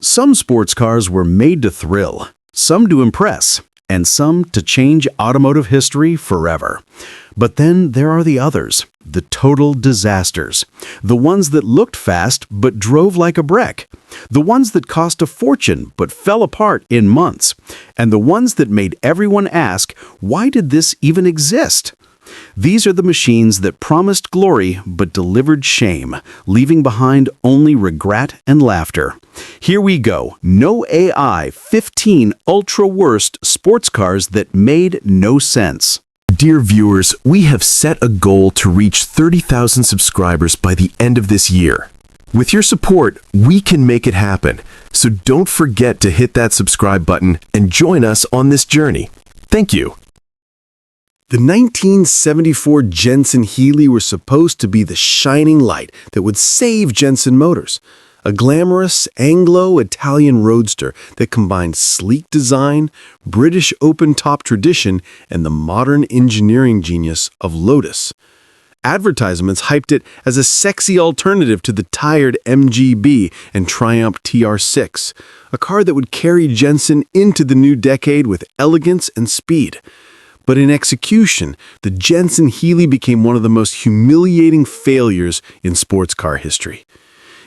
Some sports cars were made to thrill, some to impress, and some to change automotive history forever. But then there are the others, the total disasters. The ones that looked fast but drove like a brick. The ones that cost a fortune but fell apart in months. And the ones that made everyone ask, why did this even exist? These are the machines that promised glory but delivered shame, leaving behind only regret and laughter. Here we go. No AI, 15 ultra-worst sports cars that made no sense. Dear viewers, we have set a goal to reach 30,000 subscribers by the end of this year. With your support, we can make it happen. So don't forget to hit that subscribe button and join us on this journey. Thank you. The 1974 Jensen Healey was supposed to be the shining light that would save Jensen Motors. A glamorous Anglo-Italian roadster that combined sleek design, British open-top tradition, and the modern engineering genius of Lotus. Advertisements hyped it as a sexy alternative to the tired MGB and Triumph TR6, a car that would carry Jensen into the new decade with elegance and speed. But in execution, the Jensen Healey became one of the most humiliating failures in sports car history.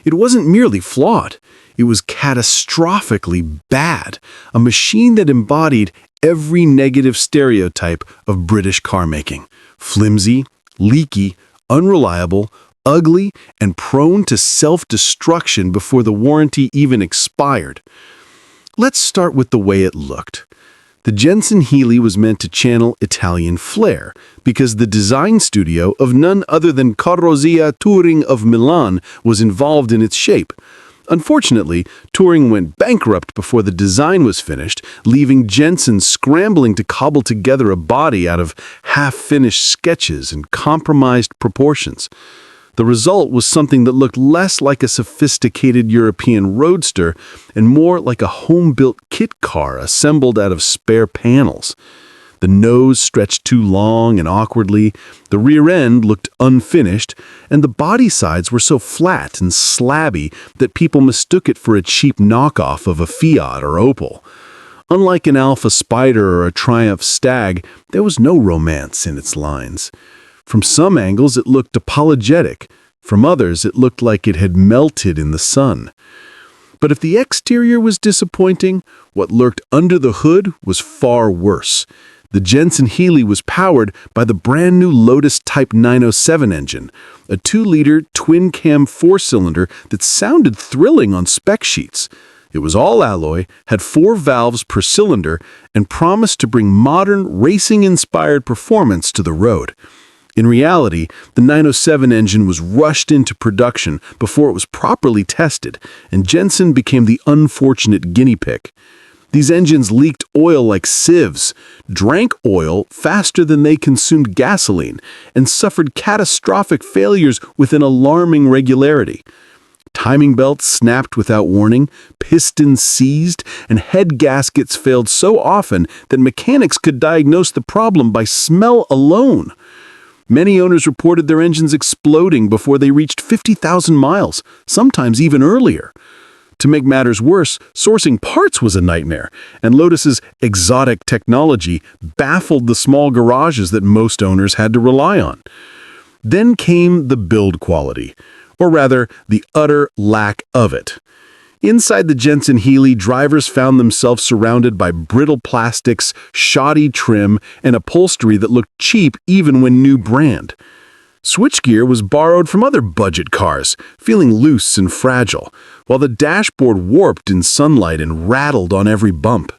It wasn't merely flawed, it was catastrophically bad, a machine that embodied every negative stereotype of British car making: flimsy, leaky, unreliable, ugly, and prone to self-destruction before the warranty even expired. Let's start with the way it looked. The Jensen Healey was meant to channel Italian flair because the design studio of none other than Carrozzeria Touring of Milan was involved in its shape. Unfortunately, Touring went bankrupt before the design was finished, leaving Jensen scrambling to cobble together a body out of half-finished sketches and compromised proportions. The result was something that looked less like a sophisticated European roadster and more like a home-built kit car assembled out of spare panels. The nose stretched too long and awkwardly, the rear end looked unfinished, and the body sides were so flat and slabby that people mistook it for a cheap knockoff of a Fiat or Opel. Unlike an Alfa Spider or a Triumph Stag, there was no romance in its lines. From some angles, it looked apologetic. From others, it looked like it had melted in the sun. But if the exterior was disappointing, what lurked under the hood was far worse. The Jensen Healey was powered by the brand-new Lotus Type 907 engine, a 2-liter twin-cam 4-cylinder that sounded thrilling on spec sheets. It was all alloy, had 4 valves per cylinder, and promised to bring modern, racing-inspired performance to the road. In reality, the 907 engine was rushed into production before it was properly tested, and Jensen became the unfortunate guinea pig. These engines leaked oil like sieves, drank oil faster than they consumed gasoline, and suffered catastrophic failures with an alarming regularity. Timing belts snapped without warning, pistons seized, and head gaskets failed so often that mechanics could diagnose the problem by smell alone. Many owners reported their engines exploding before they reached 50,000 miles, sometimes even earlier. To make matters worse, sourcing parts was a nightmare, and Lotus's exotic technology baffled the small garages that most owners had to rely on. Then came the build quality, or rather, the utter lack of it. Inside the Jensen Healey, drivers found themselves surrounded by brittle plastics, shoddy trim, and upholstery that looked cheap even when new brand. Switchgear was borrowed from other budget cars, feeling loose and fragile, while the dashboard warped in sunlight and rattled on every bump.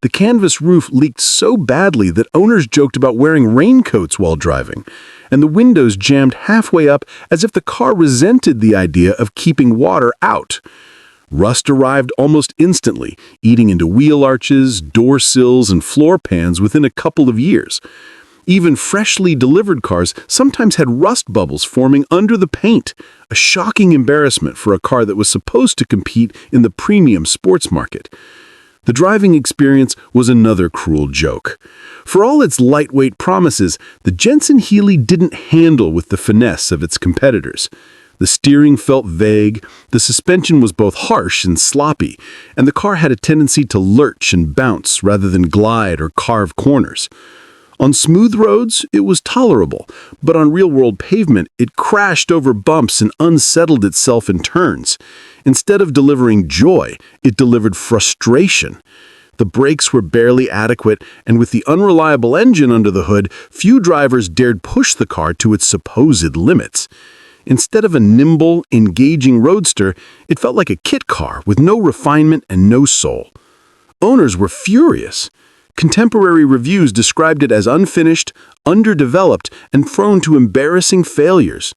The canvas roof leaked so badly that owners joked about wearing raincoats while driving, and the windows jammed halfway up as if the car resented the idea of keeping water out. Rust arrived almost instantly, eating into wheel arches, door sills, and floor pans within a couple of years. Even freshly delivered cars sometimes had rust bubbles forming under the paint, a shocking embarrassment for a car that was supposed to compete in the premium sports market. The driving experience was another cruel joke. For all its lightweight promises, the Jensen Healey didn't handle with the finesse of its competitors. The steering felt vague, the suspension was both harsh and sloppy, and the car had a tendency to lurch and bounce rather than glide or carve corners. On smooth roads, it was tolerable, but on real-world pavement, it crashed over bumps and unsettled itself in turns. Instead of delivering joy, it delivered frustration. The brakes were barely adequate, and with the unreliable engine under the hood, few drivers dared push the car to its supposed limits. Instead of a nimble, engaging roadster, it felt like a kit car with no refinement and no soul. Owners were furious. Contemporary reviews described it as unfinished, underdeveloped, and prone to embarrassing failures.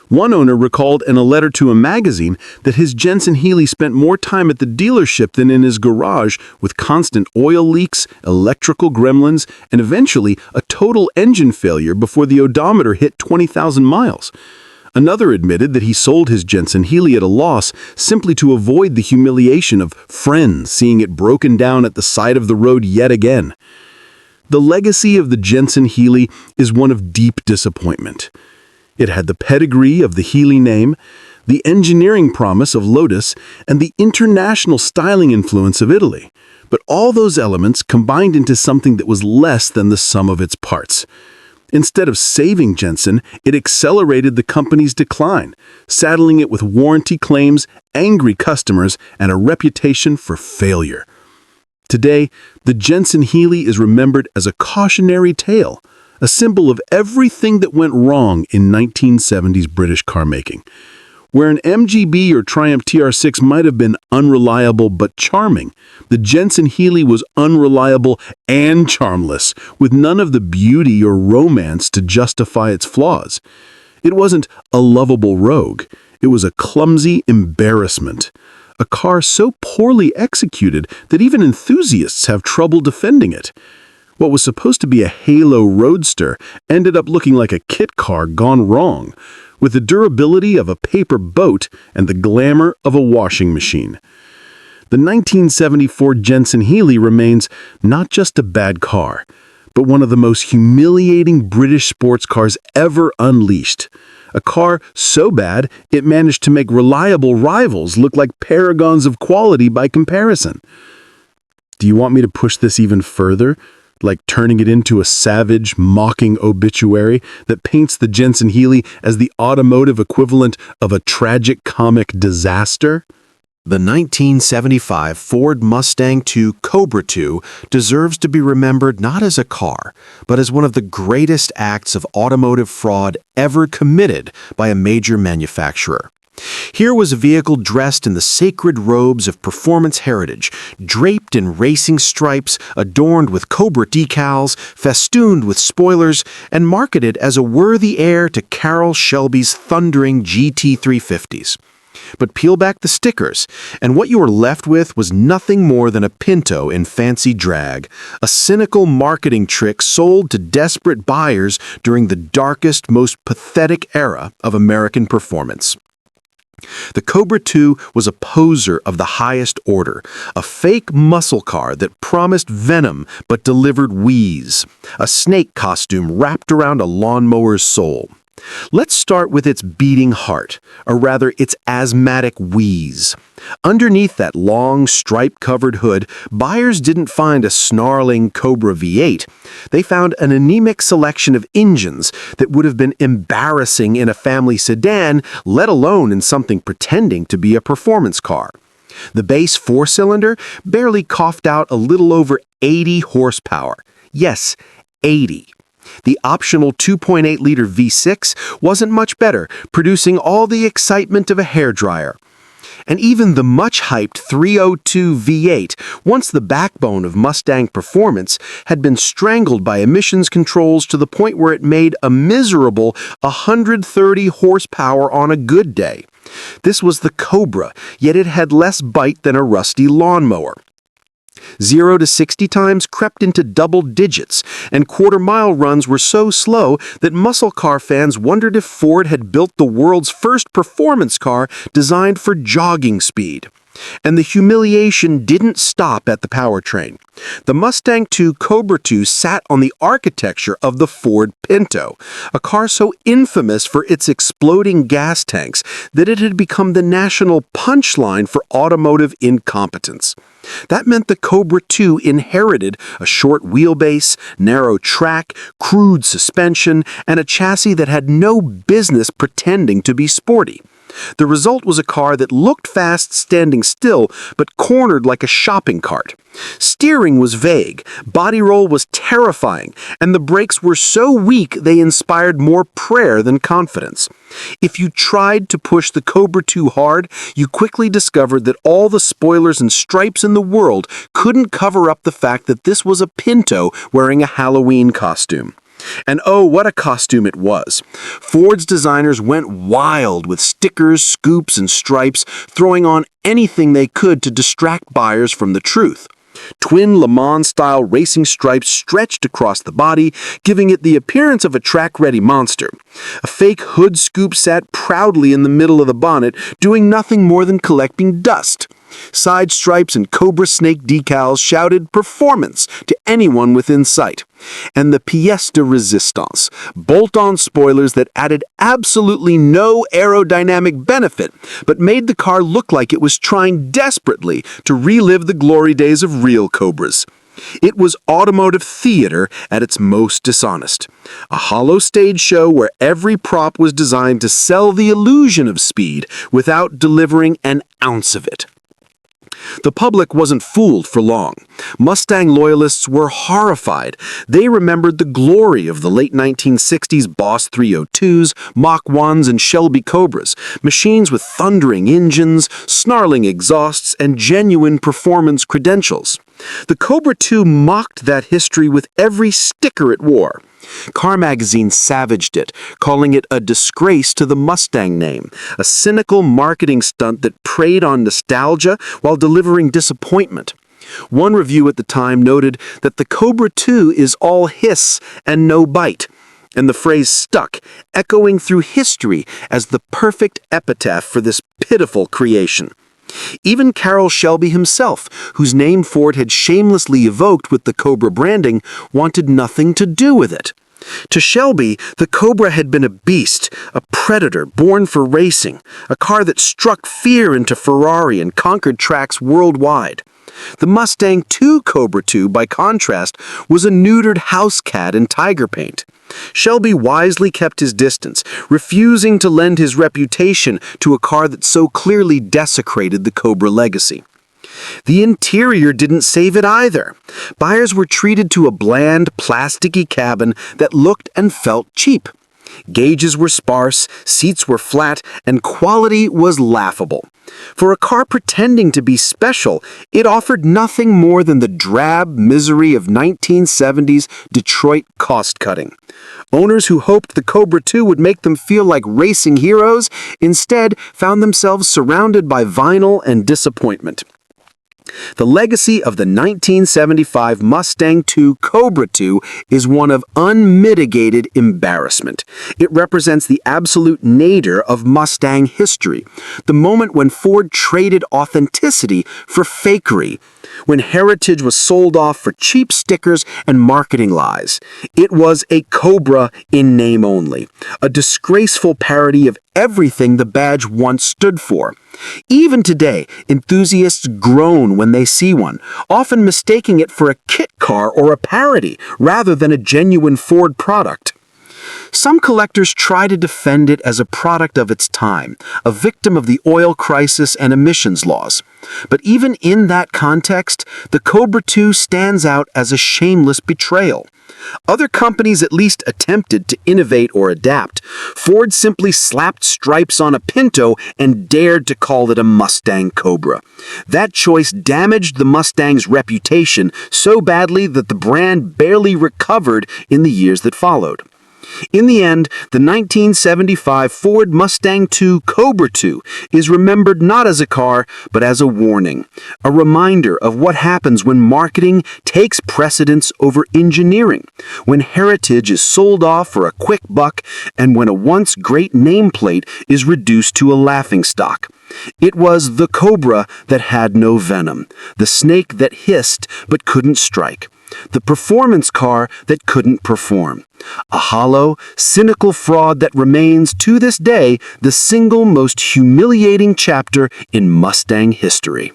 One owner recalled in a letter to a magazine that his Jensen Healey spent more time at the dealership than in his garage, with constant oil leaks, electrical gremlins, and eventually a total engine failure before the odometer hit 20,000 miles. Another admitted that he sold his Jensen Healey at a loss simply to avoid the humiliation of friends seeing it broken down at the side of the road yet again. The legacy of the Jensen Healey is one of deep disappointment. It had the pedigree of the Healey name, the engineering promise of Lotus, and the international styling influence of Italy. But all those elements combined into something that was less than the sum of its parts. Instead of saving Jensen, it accelerated the company's decline, saddling it with warranty claims, angry customers, and a reputation for failure. Today, the Jensen Healey is remembered as a cautionary tale, a symbol of everything that went wrong in 1970s British car making. Where an MGB or Triumph TR6 might have been unreliable but charming, the Jensen Healey was unreliable and charmless, with none of the beauty or romance to justify its flaws. It wasn't a lovable rogue. It was a clumsy embarrassment. A car so poorly executed that even enthusiasts have trouble defending it. What was supposed to be a halo roadster ended up looking like a kit car gone wrong, with the durability of a paper boat and the glamour of a washing machine. The 1974 Jensen Healey remains not just a bad car, but one of the most humiliating British sports cars ever unleashed. A car so bad it managed to make reliable rivals look like paragons of quality by comparison. Do you want me to push this even further? Like turning it into a savage, mocking obituary that paints the Jensen Healey as the automotive equivalent of a tragic comic disaster? The 1975 Ford Mustang II Cobra II deserves to be remembered not as a car, but as one of the greatest acts of automotive fraud ever committed by a major manufacturer. Here was a vehicle dressed in the sacred robes of performance heritage, draped in racing stripes, adorned with Cobra decals, festooned with spoilers, and marketed as a worthy heir to Carroll Shelby's thundering GT350s. But peel back the stickers, and what you were left with was nothing more than a Pinto in fancy drag, a cynical marketing trick sold to desperate buyers during the darkest, most pathetic era of American performance. The Cobra II was a poser of the highest order, a fake muscle car that promised venom but delivered wheeze, a snake costume wrapped around a lawnmower's soul. Let's start with its beating heart, or rather its asthmatic wheeze. Underneath that long, stripe-covered hood, buyers didn't find a snarling Cobra V8. They found an anemic selection of engines that would have been embarrassing in a family sedan, let alone in something pretending to be a performance car. The base four-cylinder barely coughed out a little over 80 horsepower. Yes, 80. The optional 2.8-liter V6 wasn't much better, producing all the excitement of a hairdryer. And even the much-hyped 302 V8, once the backbone of Mustang performance, had been strangled by emissions controls to the point where it made a miserable 130 horsepower on a good day. This was the Cobra, yet it had less bite than a rusty lawnmower. 0 to 60 times crept into double digits, and quarter-mile runs were so slow that muscle car fans wondered if Ford had built the world's first performance car designed for jogging speed. And the humiliation didn't stop at the powertrain. The Mustang II Cobra II sat on the architecture of the Ford Pinto, a car so infamous for its exploding gas tanks that it had become the national punchline for automotive incompetence. That meant the Cobra II inherited a short wheelbase, narrow track, crude suspension, and a chassis that had no business pretending to be sporty. The result was a car that looked fast standing still, but cornered like a shopping cart. Steering was vague, body roll was terrifying, and the brakes were so weak they inspired more prayer than confidence. If you tried to push the Cobra too hard, you quickly discovered that all the spoilers and stripes in the world couldn't cover up the fact that this was a Pinto wearing a Halloween costume. And oh, what a costume it was. Ford's designers went wild with stickers, scoops, and stripes, throwing on anything they could to distract buyers from the truth. Twin Le Mans-style racing stripes stretched across the body, giving it the appearance of a track-ready monster. A fake hood scoop sat proudly in the middle of the bonnet, doing nothing more than collecting dust. Side stripes and Cobra snake decals shouted performance to anyone within sight. And the pièce de résistance, bolt-on spoilers that added absolutely no aerodynamic benefit, but made the car look like it was trying desperately to relive the glory days of real Cobras. It was automotive theater at its most dishonest. A hollow stage show where every prop was designed to sell the illusion of speed without delivering an ounce of it. The public wasn't fooled for long. Mustang loyalists were horrified. They remembered the glory of the late 1960s Boss 302s, Mach 1s, and Shelby Cobras, machines with thundering engines, snarling exhausts, and genuine performance credentials. The Cobra II mocked that history with every sticker it wore. Car Magazine savaged it, calling it a disgrace to the Mustang name, a cynical marketing stunt that preyed on nostalgia while delivering disappointment. One review at the time noted that the Cobra II is all hiss and no bite, and the phrase stuck, echoing through history as the perfect epitaph for this pitiful creation. Even Carroll Shelby himself, whose name Ford had shamelessly evoked with the Cobra branding, wanted nothing to do with it. To Shelby, the Cobra had been a beast, a predator born for racing, a car that struck fear into Ferrari and conquered tracks worldwide. The Mustang II Cobra II, by contrast, was a neutered house cat in tiger paint. Shelby wisely kept his distance, refusing to lend his reputation to a car that so clearly desecrated the Cobra legacy. The interior didn't save it either. Buyers were treated to a bland, plasticky cabin that looked and felt cheap. Gauges were sparse, seats were flat, and quality was laughable. For a car pretending to be special, it offered nothing more than the drab misery of 1970s Detroit cost-cutting. Owners who hoped the Cobra II would make them feel like racing heroes instead found themselves surrounded by vinyl and disappointment. The legacy of the 1975 Mustang II Cobra II is one of unmitigated embarrassment. It represents the absolute nadir of Mustang history, the moment when Ford traded authenticity for fakery, when heritage was sold off for cheap stickers and marketing lies. It was a Cobra in name only, a disgraceful parody of everything the badge once stood for. Even today, enthusiasts groan when they see one, often mistaking it for a kit car or a parody rather than a genuine Ford product. Some collectors try to defend it as a product of its time, a victim of the oil crisis and emissions laws. But even in that context, the Cobra II stands out as a shameless betrayal. Other companies at least attempted to innovate or adapt. Ford simply slapped stripes on a Pinto and dared to call it a Mustang Cobra. That choice damaged the Mustang's reputation so badly that the brand barely recovered in the years that followed. In the end, the 1975 Ford Mustang II Cobra II is remembered not as a car, but as a warning, a reminder of what happens when marketing takes precedence over engineering, when heritage is sold off for a quick buck, and when a once great nameplate is reduced to a laughingstock. It was the Cobra that had no venom, the snake that hissed but couldn't strike, the performance car that couldn't perform. A hollow, cynical fraud that remains to this day the single most humiliating chapter in Mustang history.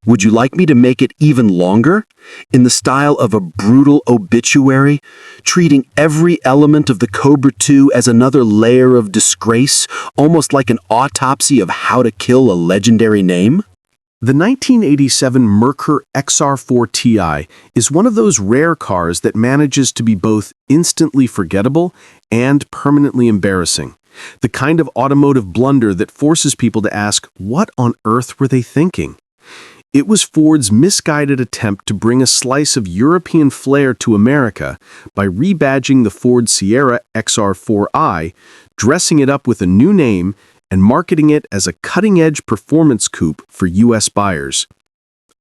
Would you like me to make it even longer? In the style of a brutal obituary, treating every element of the Cobra II as another layer of disgrace, almost like an autopsy of how to kill a legendary name? The 1987 Merkur XR4Ti is one of those rare cars that manages to be both instantly forgettable and permanently embarrassing. The kind of automotive blunder that forces people to ask, what on earth were they thinking? It was Ford's misguided attempt to bring a slice of European flair to America by rebadging the Ford Sierra XR4i, dressing it up with a new name, and marketing it as a cutting-edge performance coupe for U.S. buyers.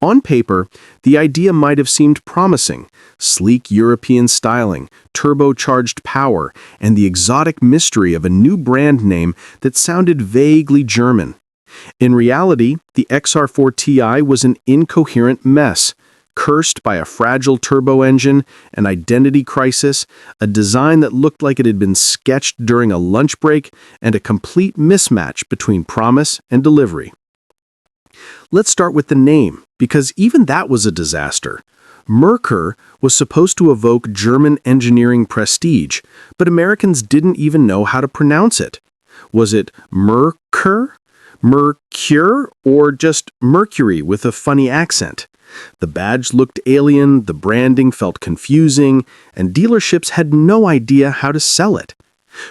On paper, the idea might have seemed promising: sleek European styling, turbocharged power, and the exotic mystery of a new brand name that sounded vaguely German. In reality, the XR4Ti was an incoherent mess, cursed by a fragile turbo engine, an identity crisis, a design that looked like it had been sketched during a lunch break, and a complete mismatch between promise and delivery. Let's start with the name, because even that was a disaster. Merkur was supposed to evoke German engineering prestige, but Americans didn't even know how to pronounce it. Was it Merkur, Mercure, or just Mercury with a funny accent? The badge looked alien, the branding felt confusing, and dealerships had no idea how to sell it.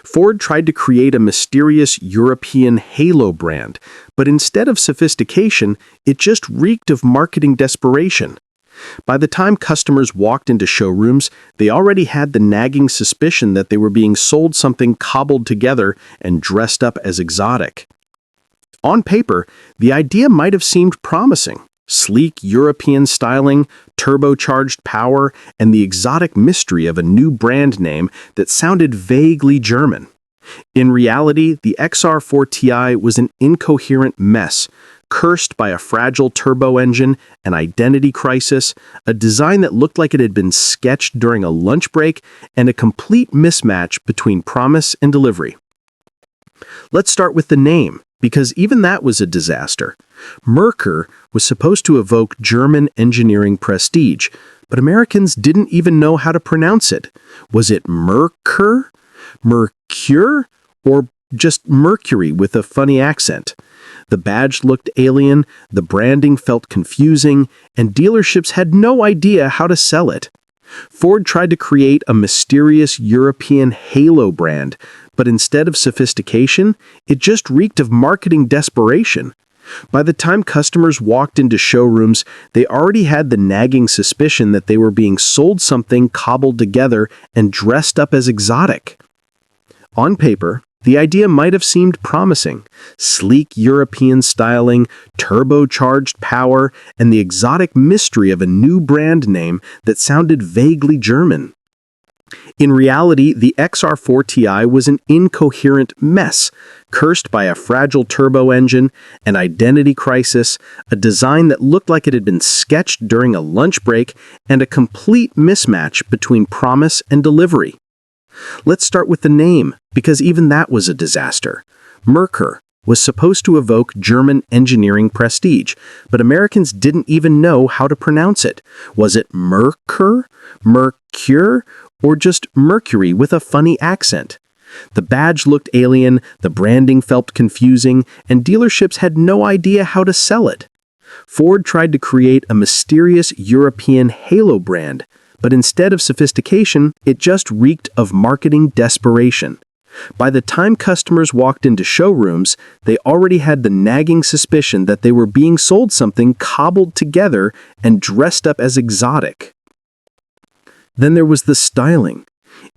Ford tried to create a mysterious European halo brand, but instead of sophistication, it just reeked of marketing desperation. By the time customers walked into showrooms, they already had the nagging suspicion that they were being sold something cobbled together and dressed up as exotic. On paper, the idea might have seemed promising: sleek European styling, turbocharged power, and the exotic mystery of a new brand name that sounded vaguely German. In reality, the XR4Ti was an incoherent mess, cursed by a fragile turbo engine, an identity crisis, a design that looked like it had been sketched during a lunch break, and a complete mismatch between promise and delivery. Let's start with the name, because even that was a disaster. Merkur was supposed to evoke German engineering prestige, but Americans didn't even know how to pronounce it. Was it Merkur, Mercure, or just Mercury with a funny accent? The badge looked alien, the branding felt confusing, and dealerships had no idea how to sell it. Ford tried to create a mysterious European halo brand, but instead of sophistication, it just reeked of marketing desperation. By the time customers walked into showrooms, they already had the nagging suspicion that they were being sold something cobbled together and dressed up as exotic. On paper, the idea might have seemed promising: sleek European styling, turbocharged power, and the exotic mystery of a new brand name that sounded vaguely German. In reality, the XR4Ti was an incoherent mess, cursed by a fragile turbo engine, an identity crisis, a design that looked like it had been sketched during a lunch break, and a complete mismatch between promise and delivery. Let's start with the name, because even that was a disaster. Merkur was supposed to evoke German engineering prestige, but Americans didn't even know how to pronounce it. Was it Merkur, Mercure, or just Mercury with a funny accent? The badge looked alien, the branding felt confusing, and dealerships had no idea how to sell it. Ford tried to create a mysterious European halo brand, but instead of sophistication, it just reeked of marketing desperation. By the time customers walked into showrooms, they already had the nagging suspicion that they were being sold something cobbled together and dressed up as exotic. Then there was the styling.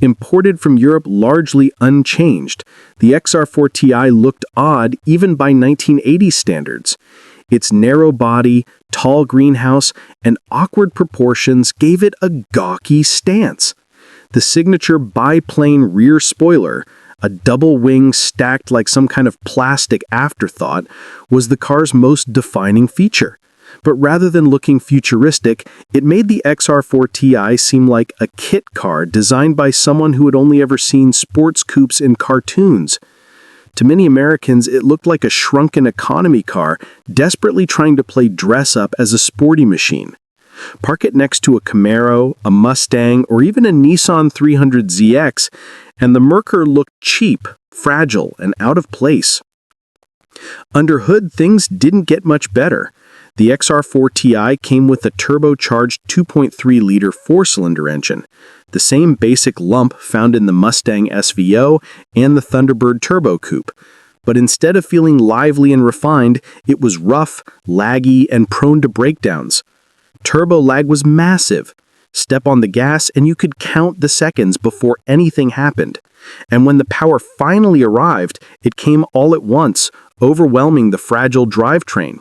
Imported from Europe largely unchanged, the XR4Ti looked odd even by 1980 standards. Its narrow body, tall greenhouse, and awkward proportions gave it a gawky stance. The signature biplane rear spoiler, a double wing stacked like some kind of plastic afterthought, was the car's most defining feature. But rather than looking futuristic, it made the XR4Ti seem like a kit car designed by someone who had only ever seen sports coupes in cartoons. To many Americans, it looked like a shrunken economy car desperately trying to play dress-up as a sporty machine. Park it next to a Camaro, a Mustang, or even a Nissan 300ZX, and the Merkur looked cheap, fragile, and out of place. Under hood, things didn't get much better. The XR4Ti came with a turbocharged 2.3-liter four-cylinder engine, the same basic lump found in the Mustang SVO and the Thunderbird Turbo Coupe. But instead of feeling lively and refined, it was rough, laggy, and prone to breakdowns. Turbo lag was massive. Step on the gas and you could count the seconds before anything happened. And when the power finally arrived, it came all at once, overwhelming the fragile drivetrain.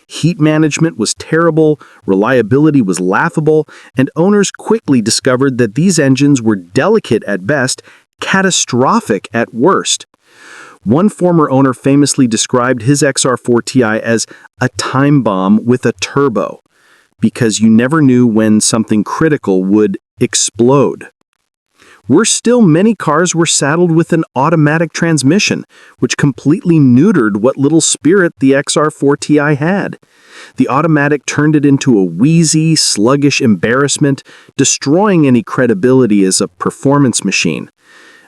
Heat management was terrible, reliability was laughable, and owners quickly discovered that these engines were delicate at best, catastrophic at worst. One former owner famously described his XR4Ti as a time bomb with a turbo, because you never knew when something critical would explode. Worse still, many cars were saddled with an automatic transmission, which completely neutered what little spirit the XR4Ti had. The automatic turned it into a wheezy, sluggish embarrassment, destroying any credibility as a performance machine.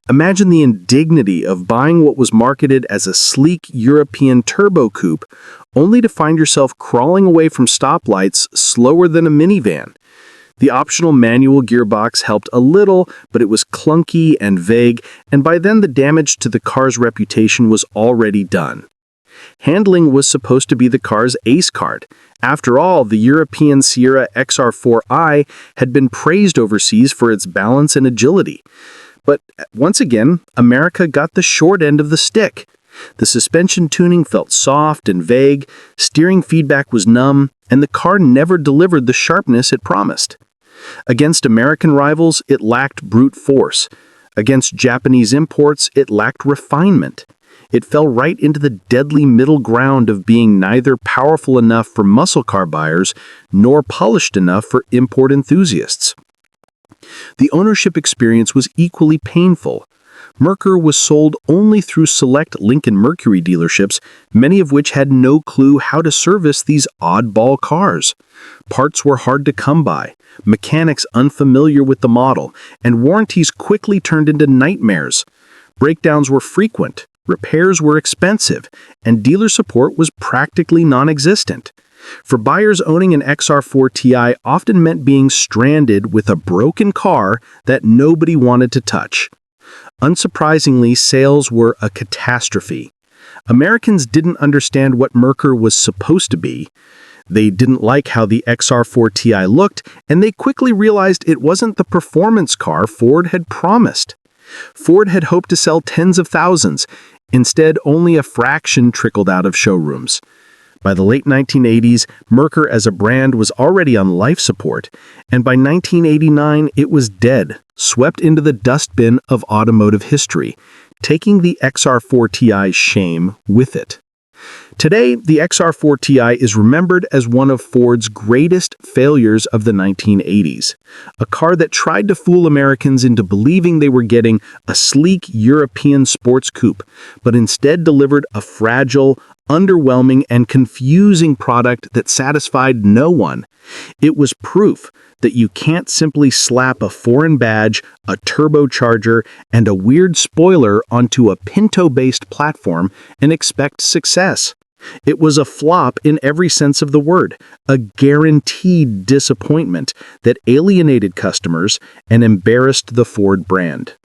Imagine the indignity of buying what was marketed as a sleek European turbo coupe, only to find yourself crawling away from stoplights slower than a minivan. The optional manual gearbox helped a little, but it was clunky and vague, and by then the damage to the car's reputation was already done. Handling was supposed to be the car's ace card. After all, the European Sierra XR4i had been praised overseas for its balance and agility. But once again, America got the short end of the stick. The suspension tuning felt soft and vague, steering feedback was numb, and the car never delivered the sharpness it promised. Against American rivals, it lacked brute force. Against Japanese imports, it lacked refinement. It fell right into the deadly middle ground of being neither powerful enough for muscle car buyers nor polished enough for import enthusiasts. The ownership experience was equally painful. Merkur was sold only through select Lincoln Mercury dealerships, many of which had no clue how to service these oddball cars. Parts were hard to come by, mechanics unfamiliar with the model, and warranties quickly turned into nightmares. Breakdowns were frequent, repairs were expensive, and dealer support was practically non-existent. For buyers, owning an XR4Ti often meant being stranded with a broken car that nobody wanted to touch. Unsurprisingly, sales were a catastrophe. Americans didn't understand what Merkur was supposed to be. They didn't like how the XR4Ti looked, and they quickly realized it wasn't the performance car Ford had promised. Ford had hoped to sell tens of thousands. Instead, only a fraction trickled out of showrooms. By the late 1980s, Merkur as a brand was already on life support, and by 1989 it was dead, swept into the dustbin of automotive history, taking the XR4Ti's shame with it. Today, the XR4Ti is remembered as one of Ford's greatest failures of the 1980s, a car that tried to fool Americans into believing they were getting a sleek European sports coupe, but instead delivered a fragile, underwhelming, and confusing product that satisfied no one. It was proof that you can't simply slap a foreign badge, a turbocharger, and a weird spoiler onto a Pinto-based platform and expect success. It was a flop in every sense of the word, a guaranteed disappointment that alienated customers and embarrassed the Ford brand.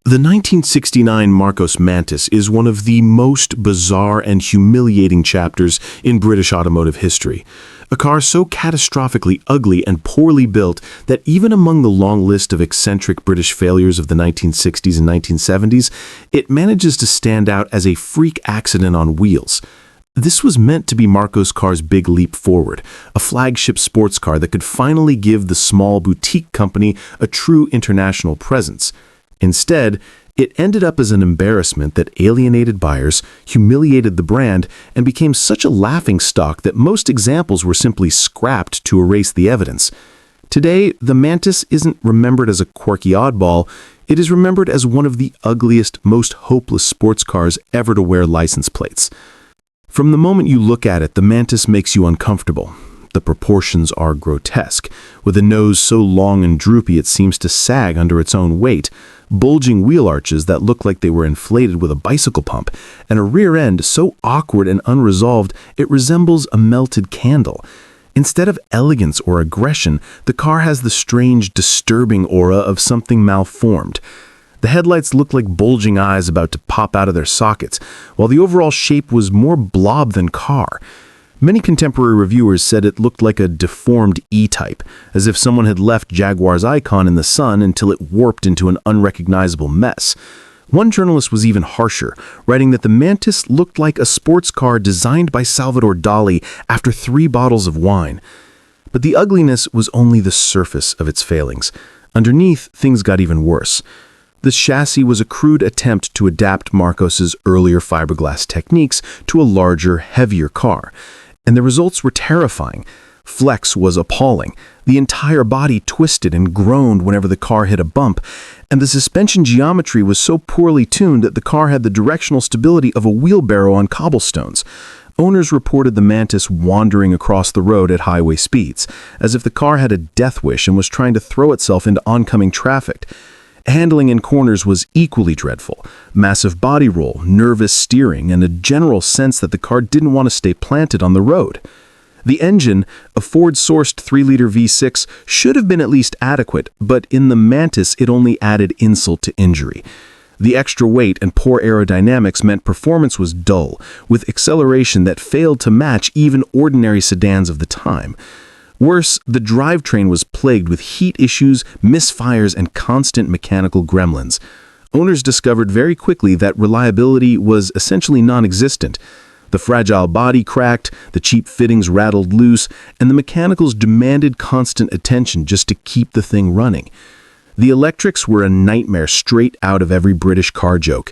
The 1969 Marcos Mantis is one of the most bizarre and humiliating chapters in British automotive history. a car so catastrophically ugly and poorly built that even among the long list of eccentric British failures of the 1960s and 1970s, it manages to stand out as a freak accident on wheels. This was meant to be Marcos' car's big leap forward, a flagship sports car that could finally give the small boutique company a true international presence. Instead, it ended up as an embarrassment that alienated buyers, humiliated the brand, and became such a laughingstock that most examples were simply scrapped to erase the evidence. Today, the Mantis isn't remembered as a quirky oddball, it is remembered as one of the ugliest, most hopeless sports cars ever to wear license plates. From the moment you look at it, the Mantis makes you uncomfortable. The proportions are grotesque, with a nose so long and droopy it seems to sag under its own weight, bulging wheel arches that look like they were inflated with a bicycle pump, and a rear end so awkward and unresolved it resembles a melted candle. Instead of elegance or aggression, the car has the strange, disturbing aura of something malformed. The headlights look like bulging eyes about to pop out of their sockets, while the overall shape was more blob than car. Many contemporary reviewers said it looked like a deformed E-Type, as if someone had left Jaguar's icon in the sun until it warped into an unrecognizable mess. One journalist was even harsher, writing that the Mantis looked like a sports car designed by Salvador Dali after 3 bottles of wine. But the ugliness was only the surface of its failings. Underneath, things got even worse. The chassis was a crude attempt to adapt Marcos's earlier fiberglass techniques to a larger, heavier car. And the results were terrifying. Flex was appalling. The entire body twisted and groaned whenever the car hit a bump, and the suspension geometry was so poorly tuned that the car had the directional stability of a wheelbarrow on cobblestones. Owners reported the Mantis wandering across the road at highway speeds, as if the car had a death wish and was trying to throw itself into oncoming traffic. Handling in corners was equally dreadful. Massive body roll, nervous steering, and a general sense that the car didn't want to stay planted on the road. The engine, a Ford-sourced 3-liter V6, should have been at least adequate, but in the Mantis it only added insult to injury. The extra weight and poor aerodynamics meant performance was dull, with acceleration that failed to match even ordinary sedans of the time. Worse, the drivetrain was plagued with heat issues, misfires, and constant mechanical gremlins. Owners discovered very quickly that reliability was essentially non-existent. The fragile body cracked, the cheap fittings rattled loose, and the mechanicals demanded constant attention just to keep the thing running. The electrics were a nightmare straight out of every British car joke.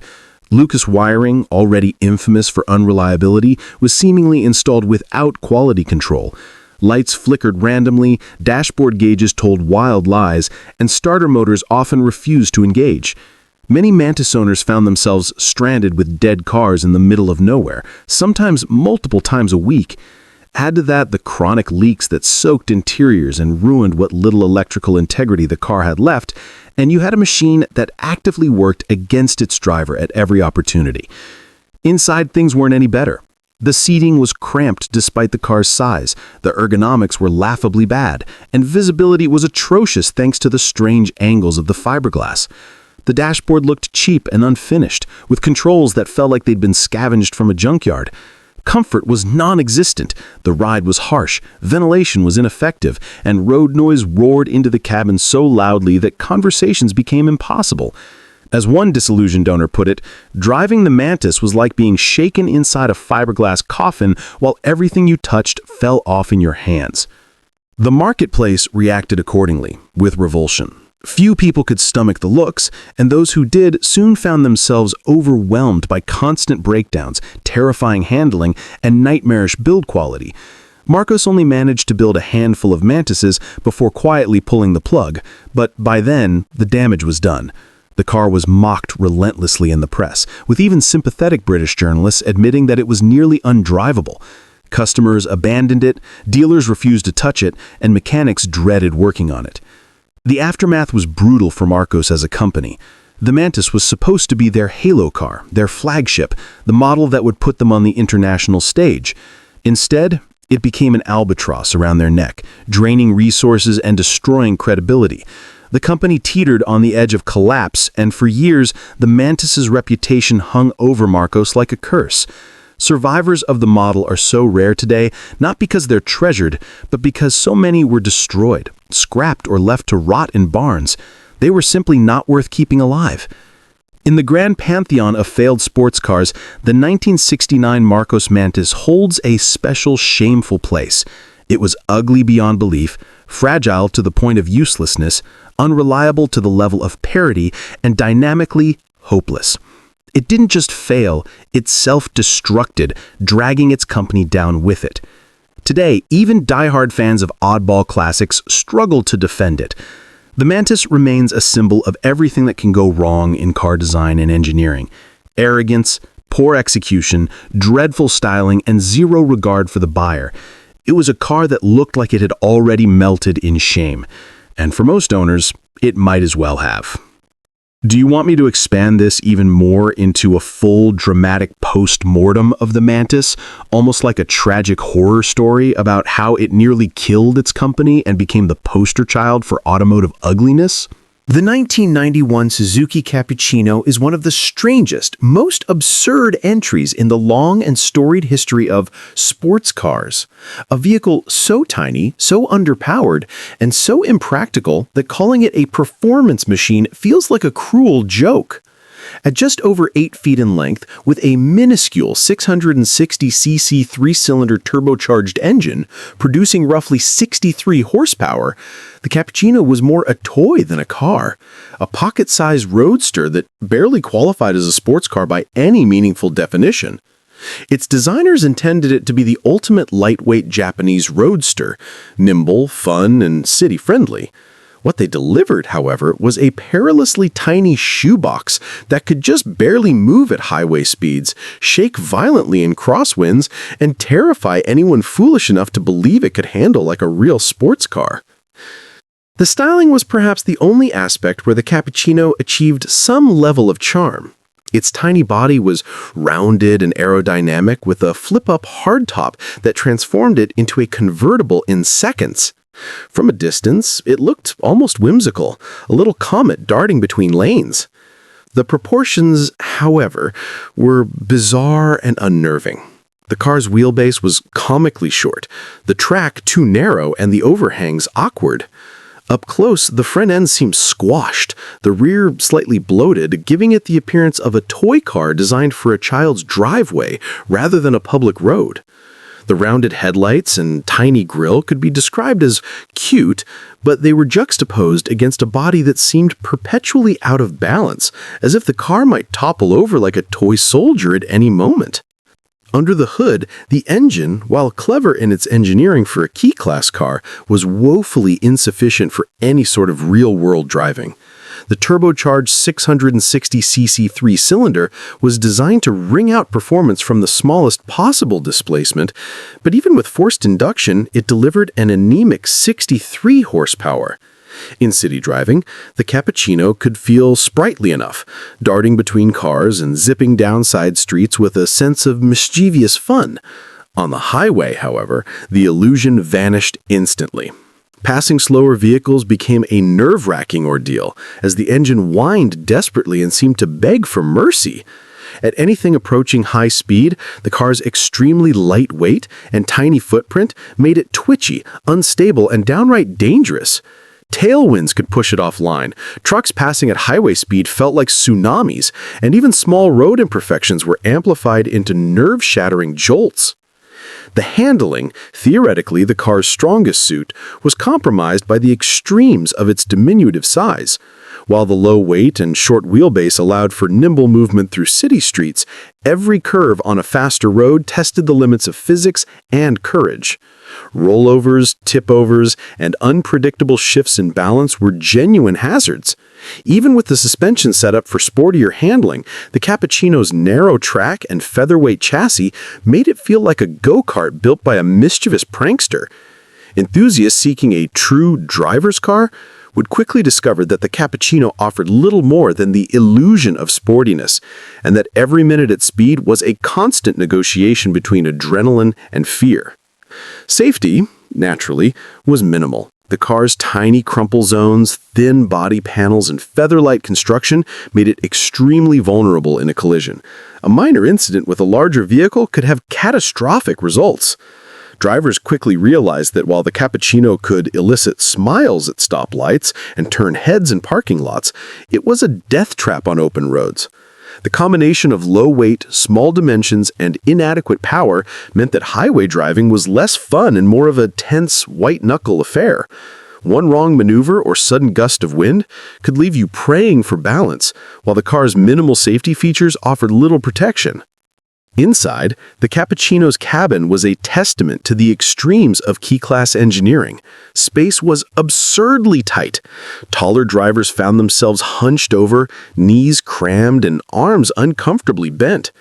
Lucas wiring, already infamous for unreliability, was seemingly installed without quality control. Lights flickered randomly, dashboard gauges told wild lies, and starter motors often refused to engage. Many Mantis owners found themselves stranded with dead cars in the middle of nowhere, sometimes multiple times a week. Add to that the chronic leaks that soaked interiors and ruined what little electrical integrity the car had left, and you had a machine that actively worked against its driver at every opportunity. Inside, things weren't any better. The seating was cramped despite the car's size, the ergonomics were laughably bad, and visibility was atrocious thanks to the strange angles of the fiberglass. The dashboard looked cheap and unfinished, with controls that felt like they'd been scavenged from a junkyard. Comfort was non-existent, the ride was harsh, ventilation was ineffective, and road noise roared into the cabin so loudly that conversations became impossible. As one disillusioned owner put it, driving the Mantis was like being shaken inside a fiberglass coffin while everything you touched fell off in your hands. The marketplace reacted accordingly, with revulsion. Few people could stomach the looks, and those who did soon found themselves overwhelmed by constant breakdowns, terrifying handling, and nightmarish build quality. Marcos only managed to build a handful of Mantises before quietly pulling the plug, but by then, the damage was done. The car was mocked relentlessly in the press, with even sympathetic British journalists admitting that it was nearly undrivable. Customers abandoned it, dealers refused to touch it, and mechanics dreaded working on it. The aftermath was brutal for Marcos as a company. The Mantis was supposed to be their halo car, their flagship, the model that would put them on the international stage. Instead, it became an albatross around their neck, draining resources and destroying credibility. The company teetered on the edge of collapse, and for years, the Mantis's reputation hung over Marcos like a curse. Survivors of the model are so rare today, not because they're treasured, but because so many were destroyed, scrapped, or left to rot in barns. They were simply not worth keeping alive. In the grand pantheon of failed sports cars, the 1969 Marcos Mantis holds a special, shameful place. It was ugly beyond belief, fragile to the point of uselessness, unreliable to the level of parity, and dynamically hopeless. It didn't just fail, it self-destructed, dragging its company down with it. Today, even die-hard fans of oddball classics struggle to defend it. The Mantis remains a symbol of everything that can go wrong in car design and engineering. Arrogance, poor execution, dreadful styling, and zero regard for the buyer. It was a car that looked like it had already melted in shame. And for most owners, it might as well have. Do you want me to expand this even more into a full dramatic post-mortem of the Mantis, almost like a tragic horror story about how it nearly killed its company and became the poster child for automotive ugliness? The 1991 Suzuki Cappuccino is one of the strangest, most absurd entries in the long and storied history of sports cars. A vehicle so tiny, so underpowered, and so impractical that calling it a performance machine feels like a cruel joke. At just over 8 feet in length, with a minuscule 660cc three-cylinder turbocharged engine, producing roughly 63 horsepower, the Cappuccino was more a toy than a car, a pocket-sized roadster that barely qualified as a sports car by any meaningful definition. Its designers intended it to be the ultimate lightweight Japanese roadster, nimble, fun, and city-friendly. What they delivered, however, was a perilously tiny shoebox that could just barely move at highway speeds, shake violently in crosswinds, and terrify anyone foolish enough to believe it could handle like a real sports car. The styling was perhaps the only aspect where the Cappuccino achieved some level of charm. Its tiny body was rounded and aerodynamic with a flip-up hardtop that transformed it into a convertible in seconds. From a distance, it looked almost whimsical, a little comet darting between lanes. The proportions, however, were bizarre and unnerving. The car's wheelbase was comically short, the track too narrow, and the overhangs awkward. Up close, the front end seemed squashed, the rear slightly bloated, giving it the appearance of a toy car designed for a child's driveway rather than a public road. The rounded headlights and tiny grille could be described as cute, but they were juxtaposed against a body that seemed perpetually out of balance, as if the car might topple over like a toy soldier at any moment. Under the hood, the engine, while clever in its engineering for a key-class car, was woefully insufficient for any sort of real-world driving. The turbocharged 660cc three-cylinder was designed to wring out performance from the smallest possible displacement, but even with forced induction, it delivered an anemic 63 horsepower. In city driving, the Cappuccino could feel sprightly enough, darting between cars and zipping down side streets with a sense of mischievous fun. On the highway, however, the illusion vanished instantly. Passing slower vehicles became a nerve-wracking ordeal, as the engine whined desperately and seemed to beg for mercy. At anything approaching high speed, the car's extremely light weight and tiny footprint made it twitchy, unstable, and downright dangerous. Tailwinds could push it offline, trucks passing at highway speed felt like tsunamis, and even small road imperfections were amplified into nerve-shattering jolts. The handling, theoretically the car's strongest suit, was compromised by the extremes of its diminutive size. While the low weight and short wheelbase allowed for nimble movement through city streets, every curve on a faster road tested the limits of physics and courage. Rollovers, tip-overs, and unpredictable shifts in balance were genuine hazards. Even with the suspension setup for sportier handling, the Cappuccino's narrow track and featherweight chassis made it feel like a go-kart built by a mischievous prankster. Enthusiasts seeking a true driver's car would quickly discover that the Cappuccino offered little more than the illusion of sportiness, and that every minute at speed was a constant negotiation between adrenaline and fear. Safety, naturally, was minimal. The car's tiny crumple zones, thin body panels, and feather-light construction made it extremely vulnerable in a collision. A minor incident with a larger vehicle could have catastrophic results. Drivers quickly realized that while the Cappuccino could elicit smiles at stoplights and turn heads in parking lots, it was a death trap on open roads. The combination of low weight, small dimensions, and inadequate power meant that highway driving was less fun and more of a tense, white-knuckle affair. One wrong maneuver or sudden gust of wind could leave you praying for balance, while the car's minimal safety features offered little protection. Inside, the Cappuccino's cabin was a testament to the extremes of key-class engineering. Space was absurdly tight. Taller drivers found themselves hunched over, knees crammed, and arms uncomfortably bent.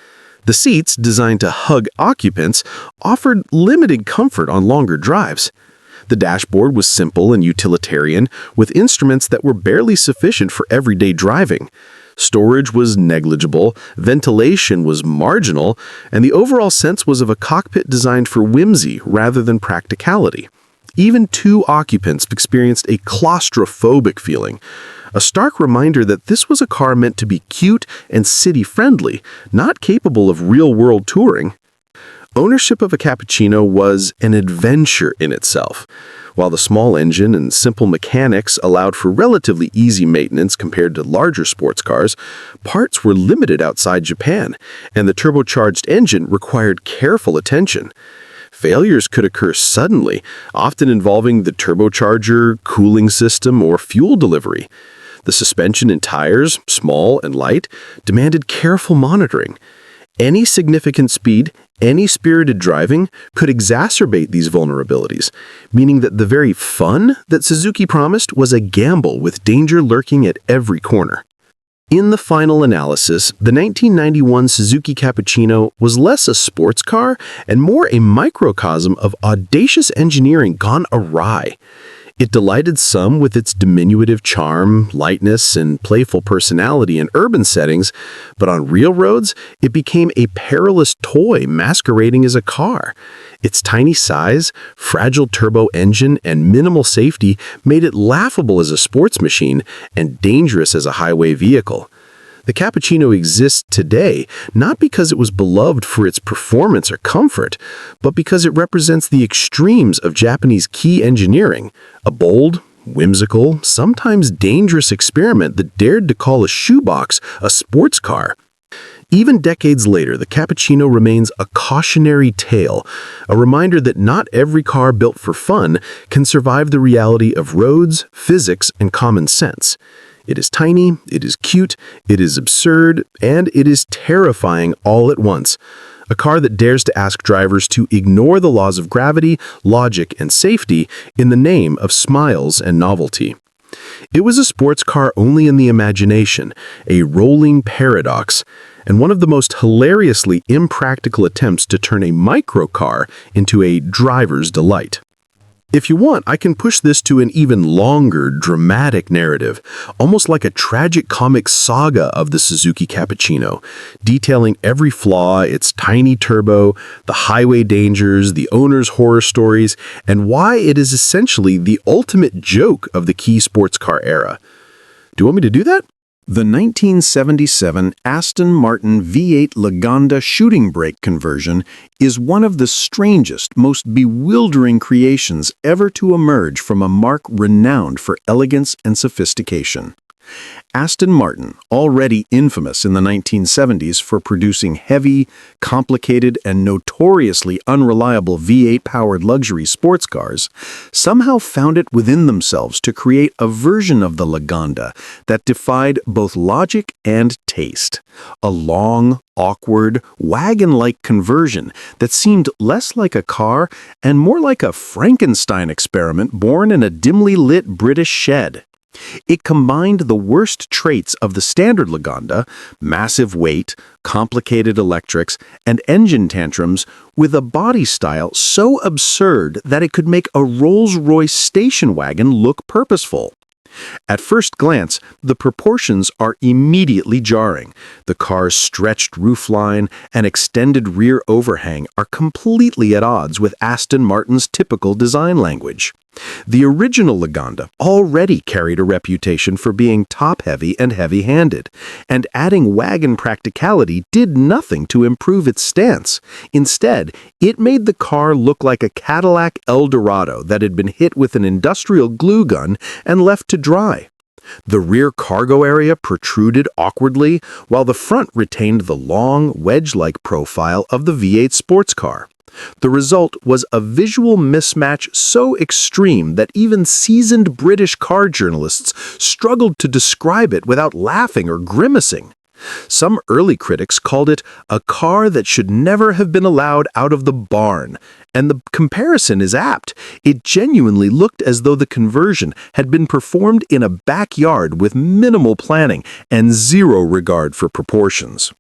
The seats, designed to hug occupants, offered limited comfort on longer drives. The dashboard was simple and utilitarian, with instruments that were barely sufficient for everyday driving. Storage was negligible, ventilation was marginal, and the overall sense was of a cockpit designed for whimsy rather than practicality. Even two occupants experienced a claustrophobic feeling, a stark reminder that this was a car meant to be cute and city-friendly, not capable of real-world touring. Ownership of a Cappuccino was an adventure in itself. While the small engine and simple mechanics allowed for relatively easy maintenance compared to larger sports cars, parts were limited outside Japan, and the turbocharged engine required careful attention. Failures could occur suddenly, often involving the turbocharger, cooling system, or fuel delivery. The suspension and tires, small and light, demanded careful monitoring. Any significant speed, any spirited driving could exacerbate these vulnerabilities, meaning that the very fun that Suzuki promised was a gamble with danger lurking at every corner. In the final analysis, the 1991 Suzuki Cappuccino was less a sports car and more a microcosm of audacious engineering gone awry. It delighted some with its diminutive charm, lightness, and playful personality in urban settings, but on real roads, it became a perilous toy masquerading as a car. Its tiny size, fragile turbo engine, and minimal safety made it laughable as a sports machine and dangerous as a highway vehicle. The Cappuccino exists today not because it was beloved for its performance or comfort, but because it represents the extremes of Japanese key engineering, a bold, whimsical, sometimes dangerous experiment that dared to call a shoebox a sports car. Even decades later, the Cappuccino remains a cautionary tale, a reminder that not every car built for fun can survive the reality of roads, physics, and common sense. It is tiny, it is cute, it is absurd, and it is terrifying all at once. A car that dares to ask drivers to ignore the laws of gravity, logic, and safety in the name of smiles and novelty. It was a sports car only in the imagination, a rolling paradox, and one of the most hilariously impractical attempts to turn a microcar into a driver's delight. If you want, I can push this to an even longer, dramatic narrative, almost like a tragic comic saga of the Suzuki Cappuccino, detailing every flaw, its tiny turbo, the highway dangers, the owner's horror stories, and why it is essentially the ultimate joke of the key sports car era. Do you want me to do that? The 1977 Aston Martin V8 Lagonda shooting brake conversion is one of the strangest, most bewildering creations ever to emerge from a marque renowned for elegance and sophistication. Aston Martin, already infamous in the 1970s for producing heavy, complicated, and notoriously unreliable V8-powered luxury sports cars, somehow found it within themselves to create a version of the Lagonda that defied both logic and taste. A long, awkward, wagon-like conversion that seemed less like a car and more like a Frankenstein experiment born in a dimly lit British shed. It combined the worst traits of the standard Lagonda, massive weight, complicated electrics, and engine tantrums, with a body style so absurd that it could make a Rolls-Royce station wagon look purposeful. At first glance, the proportions are immediately jarring. The car's stretched roofline and extended rear overhang are completely at odds with Aston Martin's typical design language. The original Lagonda already carried a reputation for being top-heavy and heavy-handed, and adding wagon practicality did nothing to improve its stance. Instead, it made the car look like a Cadillac Eldorado that had been hit with an industrial glue gun and left to dry. The rear cargo area protruded awkwardly, while the front retained the long, wedge-like profile of the V8 sports car. The result was a visual mismatch so extreme that even seasoned British car journalists struggled to describe it without laughing or grimacing. Some early critics called it a car that should never have been allowed out of the barn, and the comparison is apt. It genuinely looked as though the conversion had been performed in a backyard with minimal planning and zero regard for proportions.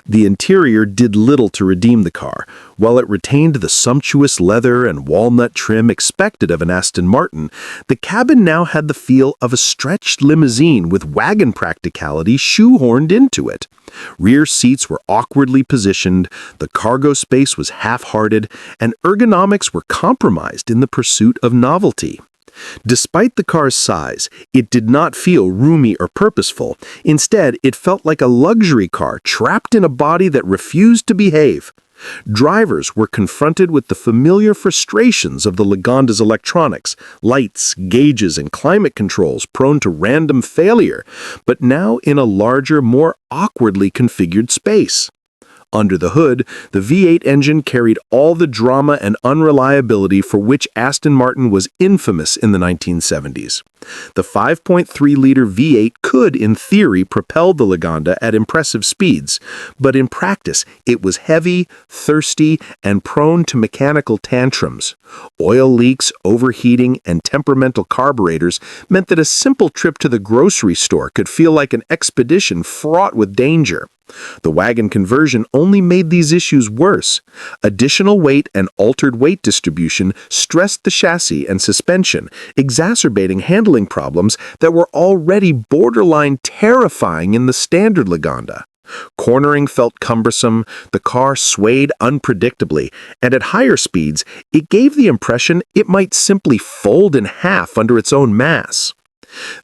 The interior did little to redeem the car. While it retained the sumptuous leather and walnut trim expected of an Aston Martin, the cabin now had the feel of a stretched limousine with wagon practicality shoehorned into it. Rear seats were awkwardly positioned, the cargo space was half-hearted, and ergonomics were compromised in the pursuit of novelty. Despite the car's size, it did not feel roomy or purposeful. Instead, it felt like a luxury car trapped in a body that refused to behave. Drivers were confronted with the familiar frustrations of the Lagonda's electronics, lights, gauges, and climate controls prone to random failure, but now in a larger, more awkwardly configured space. Under the hood, the V8 engine carried all the drama and unreliability for which Aston Martin was infamous in the 1970s. The 5.3-liter V8 could, in theory, propel the Lagonda at impressive speeds, but in practice, it was heavy, thirsty, and prone to mechanical tantrums. Oil leaks, overheating, and temperamental carburetors meant that a simple trip to the grocery store could feel like an expedition fraught with danger. The wagon conversion only made these issues worse. Additional weight and altered weight distribution stressed the chassis and suspension, exacerbating handling problems that were already borderline terrifying in the standard Lagonda. Cornering felt cumbersome, the car swayed unpredictably, and at higher speeds, it gave the impression it might simply fold in half under its own mass.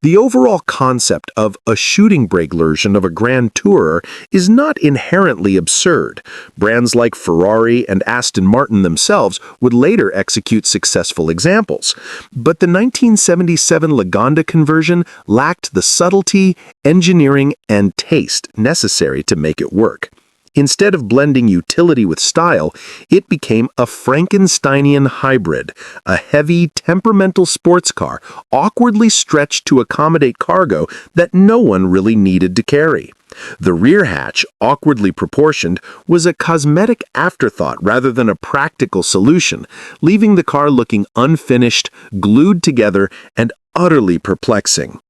The overall concept of a shooting brake version of a Grand Tourer is not inherently absurd. Brands like Ferrari and Aston Martin themselves would later execute successful examples. But the 1977 Lagonda conversion lacked the subtlety, engineering, and taste necessary to make it work. Instead of blending utility with style, it became a Frankensteinian hybrid, a heavy, temperamental sports car, awkwardly stretched to accommodate cargo that no one really needed to carry. The rear hatch, awkwardly proportioned, was a cosmetic afterthought rather than a practical solution, leaving the car looking unfinished, glued together, and utterly perplexing.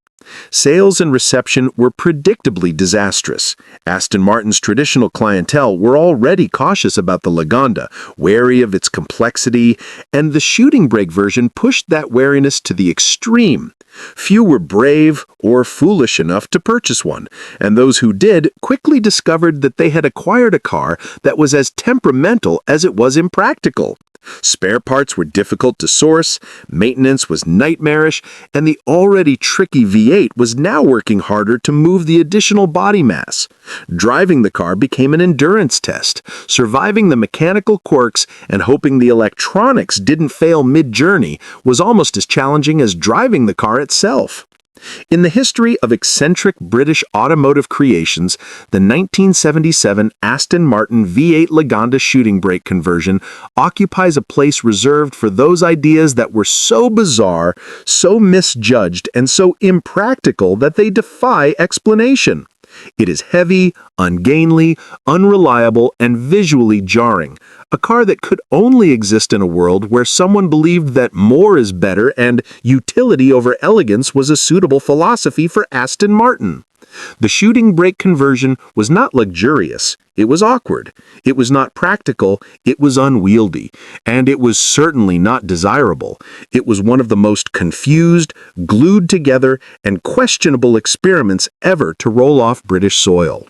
Sales and reception were predictably disastrous. Aston Martin's traditional clientele were already cautious about the Lagonda, wary of its complexity, and the shooting brake version pushed that wariness to the extreme. Few were brave or foolish enough to purchase one, and those who did quickly discovered that they had acquired a car that was as temperamental as it was impractical. Spare parts were difficult to source, maintenance was nightmarish, and the already tricky V8 was now working harder to move the additional body mass. Driving the car became an endurance test, surviving the mechanical quirks and hoping the electronics didn't fail mid-journey was almost as challenging as driving the car itself. In the history of eccentric British automotive creations, the 1977 Aston Martin V8 Lagonda shooting brake conversion occupies a place reserved for those ideas that were so bizarre, so misjudged, and so impractical that they defy explanation. It is heavy, ungainly, unreliable, and visually jarring. A car that could only exist in a world where someone believed that more is better and utility over elegance was a suitable philosophy for Aston Martin. The shooting brake conversion was not luxurious, it was awkward. It was not practical, it was unwieldy. And it was certainly not desirable. It was one of the most confused, glued together, and questionable experiments ever to roll off British soil.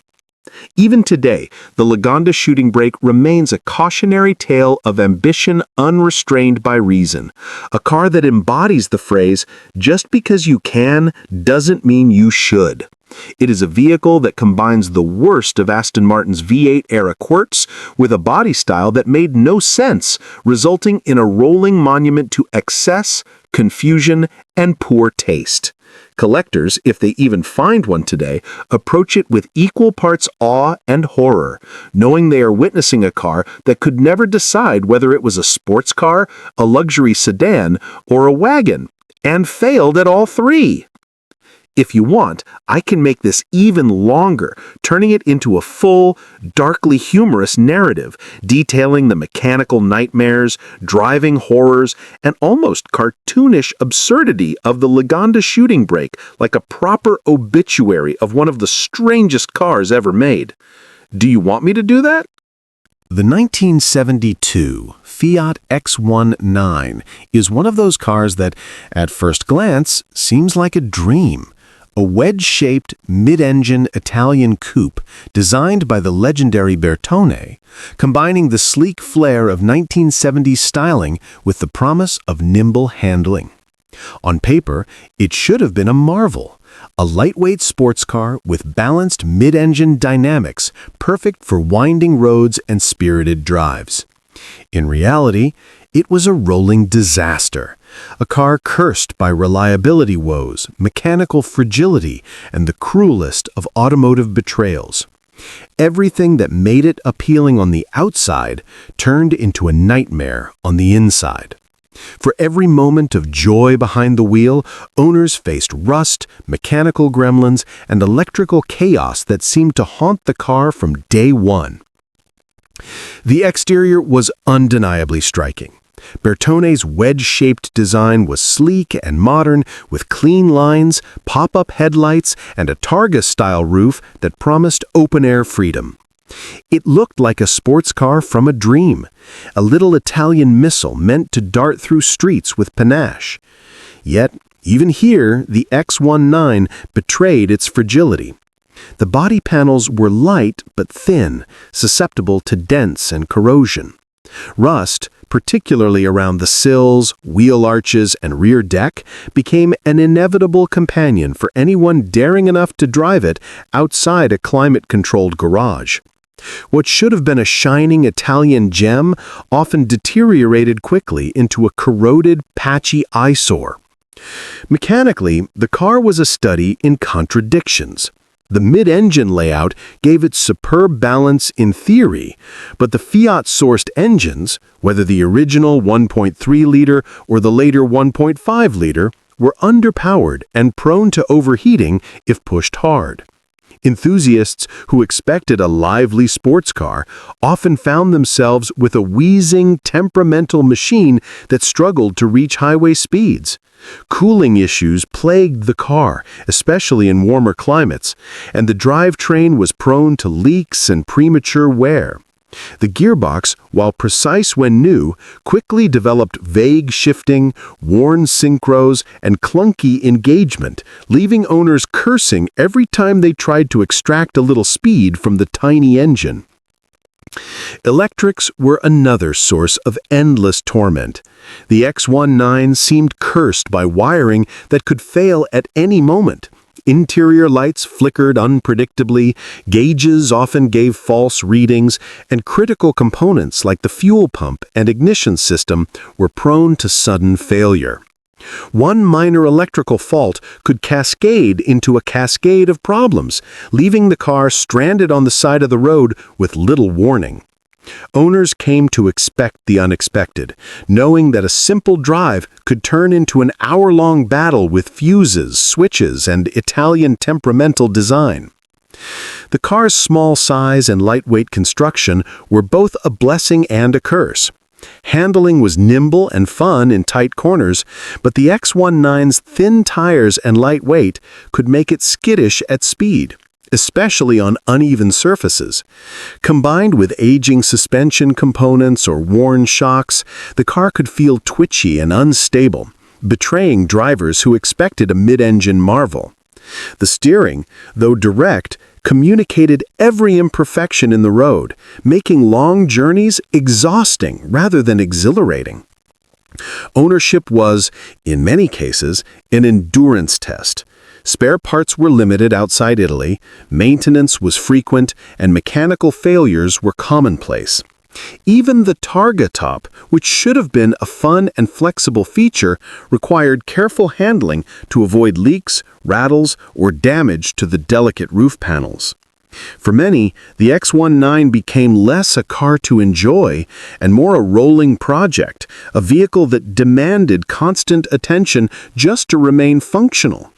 Even today, the Lagonda shooting brake remains a cautionary tale of ambition unrestrained by reason. A car that embodies the phrase, "just because you can doesn't mean you should." It is a vehicle that combines the worst of Aston Martin's V8-era quirks with a body style that made no sense, resulting in a rolling monument to excess, confusion, and poor taste. Collectors, if they even find one today, approach it with equal parts awe and horror, knowing they are witnessing a car that could never decide whether it was a sports car, a luxury sedan, or a wagon, and failed at all three. If you want, I can make this even longer, turning it into a full, darkly humorous narrative, detailing the mechanical nightmares, driving horrors, and almost cartoonish absurdity of the Lagonda shooting brake, like a proper obituary of one of the strangest cars ever made. Do you want me to do that? The 1972 Fiat X1 is one of those cars that, at first glance, seems like a dream. A wedge-shaped, mid-engine Italian coupe designed by the legendary Bertone, combining the sleek flair of 1970s styling with the promise of nimble handling. On paper, it should have been a marvel, a lightweight sports car with balanced mid-engine dynamics, perfect for winding roads and spirited drives. In reality, it was a rolling disaster, a car cursed by reliability woes, mechanical fragility, and the cruelest of automotive betrayals. Everything that made it appealing on the outside turned into a nightmare on the inside. For every moment of joy behind the wheel, owners faced rust, mechanical gremlins, and electrical chaos that seemed to haunt the car from day one. The exterior was undeniably striking. Bertone's wedge-shaped design was sleek and modern, with clean lines, pop-up headlights, and a Targa-style roof that promised open-air freedom. It looked like a sports car from a dream, a little Italian missile meant to dart through streets with panache. Yet, even here, the X1 betrayed its fragility. The body panels were light but thin, susceptible to dents and corrosion. Rust, particularly around the sills, wheel arches, and rear deck, became an inevitable companion for anyone daring enough to drive it outside a climate-controlled garage. What should have been a shining Italian gem often deteriorated quickly into a corroded, patchy eyesore. Mechanically, the car was a study in contradictions. The mid-engine layout gave it superb balance in theory, but the Fiat-sourced engines, whether the original 1.3-liter or the later 1.5-liter, were underpowered and prone to overheating if pushed hard. Enthusiasts who expected a lively sports car often found themselves with a wheezing, temperamental machine that struggled to reach highway speeds. Cooling issues plagued the car, especially in warmer climates, and the drivetrain was prone to leaks and premature wear. The gearbox, while precise when new, quickly developed vague shifting, worn synchros, and clunky engagement, leaving owners cursing every time they tried to extract a little speed from the tiny engine. Electrics were another source of endless torment. The X1 seemed cursed by wiring that could fail at any moment. Interior lights flickered unpredictably, gauges often gave false readings, and critical components like the fuel pump and ignition system were prone to sudden failure. One minor electrical fault could cascade into a cascade of problems, leaving the car stranded on the side of the road with little warning. Owners came to expect the unexpected, knowing that a simple drive could turn into an hour-long battle with fuses, switches, and Italian temperamental design. The car's small size and lightweight construction were both a blessing and a curse. Handling was nimble and fun in tight corners, but the X19's thin tires and light weight could make it skittish at speed, especially on uneven surfaces. Combined with aging suspension components or worn shocks, the car could feel twitchy and unstable, betraying drivers who expected a mid-engine marvel. The steering, though direct, communicated every imperfection in the road, making long journeys exhausting rather than exhilarating. Ownership was, in many cases, an endurance test. Spare parts were limited outside Italy, maintenance was frequent, and mechanical failures were commonplace. Even the Targa top, which should have been a fun and flexible feature, required careful handling to avoid leaks, rattles, or damage to the delicate roof panels. For many, the X19 became less a car to enjoy and more a rolling project, a vehicle that demanded constant attention just to remain functional.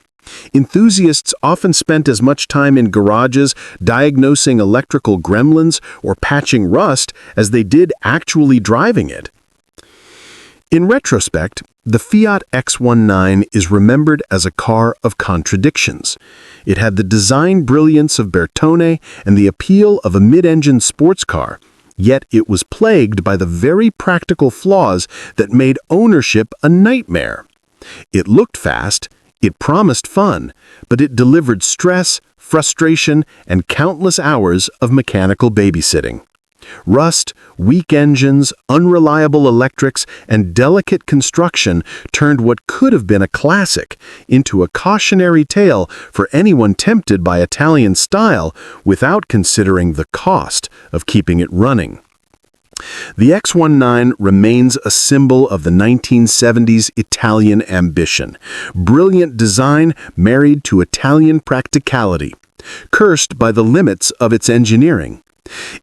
Enthusiasts often spent as much time in garages diagnosing electrical gremlins or patching rust as they did actually driving it. In retrospect, the Fiat X19 is remembered as a car of contradictions. It had the design brilliance of Bertone and the appeal of a mid-engine sports car, yet it was plagued by the very practical flaws that made ownership a nightmare. It looked fast, it promised fun, but it delivered stress, frustration, and countless hours of mechanical babysitting. Rust, weak engines, unreliable electrics, and delicate construction turned what could have been a classic into a cautionary tale for anyone tempted by Italian style without considering the cost of keeping it running. The X19 remains a symbol of the 1970s Italian ambition, brilliant design married to Italian practicality, cursed by the limits of its engineering.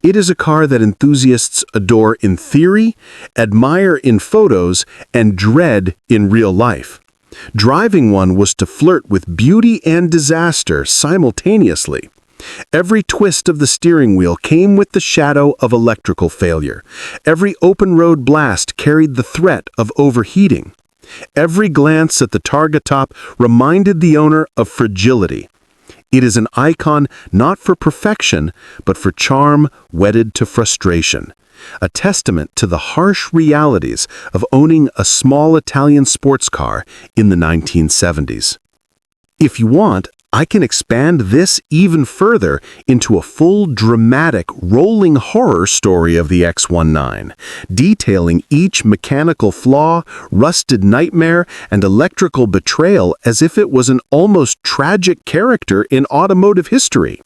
It is a car that enthusiasts adore in theory, admire in photos, and dread in real life. Driving one was to flirt with beauty and disaster simultaneously. Every twist of the steering wheel came with the shadow of electrical failure. Every open road blast carried the threat of overheating. Every glance at the Targa top reminded the owner of fragility. It is an icon not for perfection, but for charm wedded to frustration. A testament to the harsh realities of owning a small Italian sports car in the 1970s. If you want, I can expand this even further into a full dramatic rolling horror story of the X19, detailing each mechanical flaw, rusted nightmare, and electrical betrayal as if it was an almost tragic character in automotive history.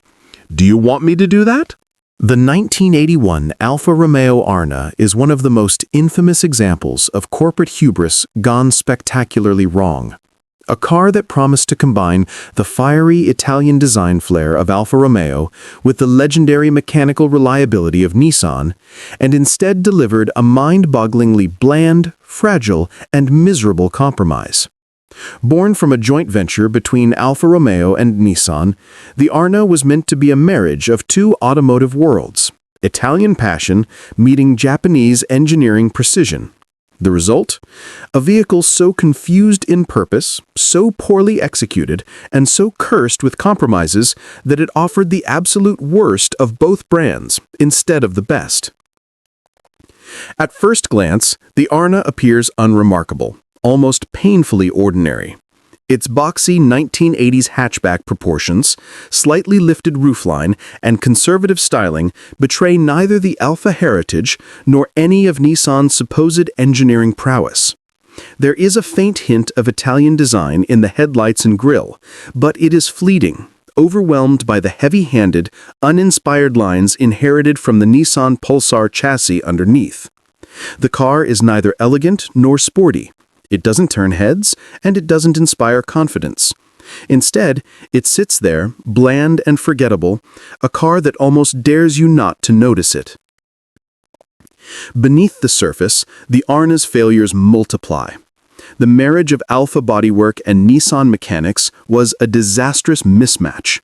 Do you want me to do that? The 1981 Alfa Romeo Arna is one of the most infamous examples of corporate hubris gone spectacularly wrong. A car that promised to combine the fiery Italian design flair of Alfa Romeo with the legendary mechanical reliability of Nissan, and instead delivered a mind-bogglingly bland, fragile, and miserable compromise. Born from a joint venture between Alfa Romeo and Nissan, the Arna was meant to be a marriage of two automotive worlds, Italian passion meeting Japanese engineering precision. The result? A vehicle so confused in purpose, so poorly executed, and so cursed with compromises that it offered the absolute worst of both brands instead of the best. At first glance, the Arna appears unremarkable, almost painfully ordinary. Its boxy 1980s hatchback proportions, slightly lifted roofline, and conservative styling betray neither the Alfa heritage nor any of Nissan's supposed engineering prowess. There is a faint hint of Italian design in the headlights and grille, but it is fleeting, overwhelmed by the heavy-handed, uninspired lines inherited from the Nissan Pulsar chassis underneath. The car is neither elegant nor sporty. It doesn't turn heads, and it doesn't inspire confidence. Instead, it sits there, bland and forgettable, a car that almost dares you not to notice it. Beneath the surface, the Arna's failures multiply. The marriage of Alfa bodywork and Nissan mechanics was a disastrous mismatch.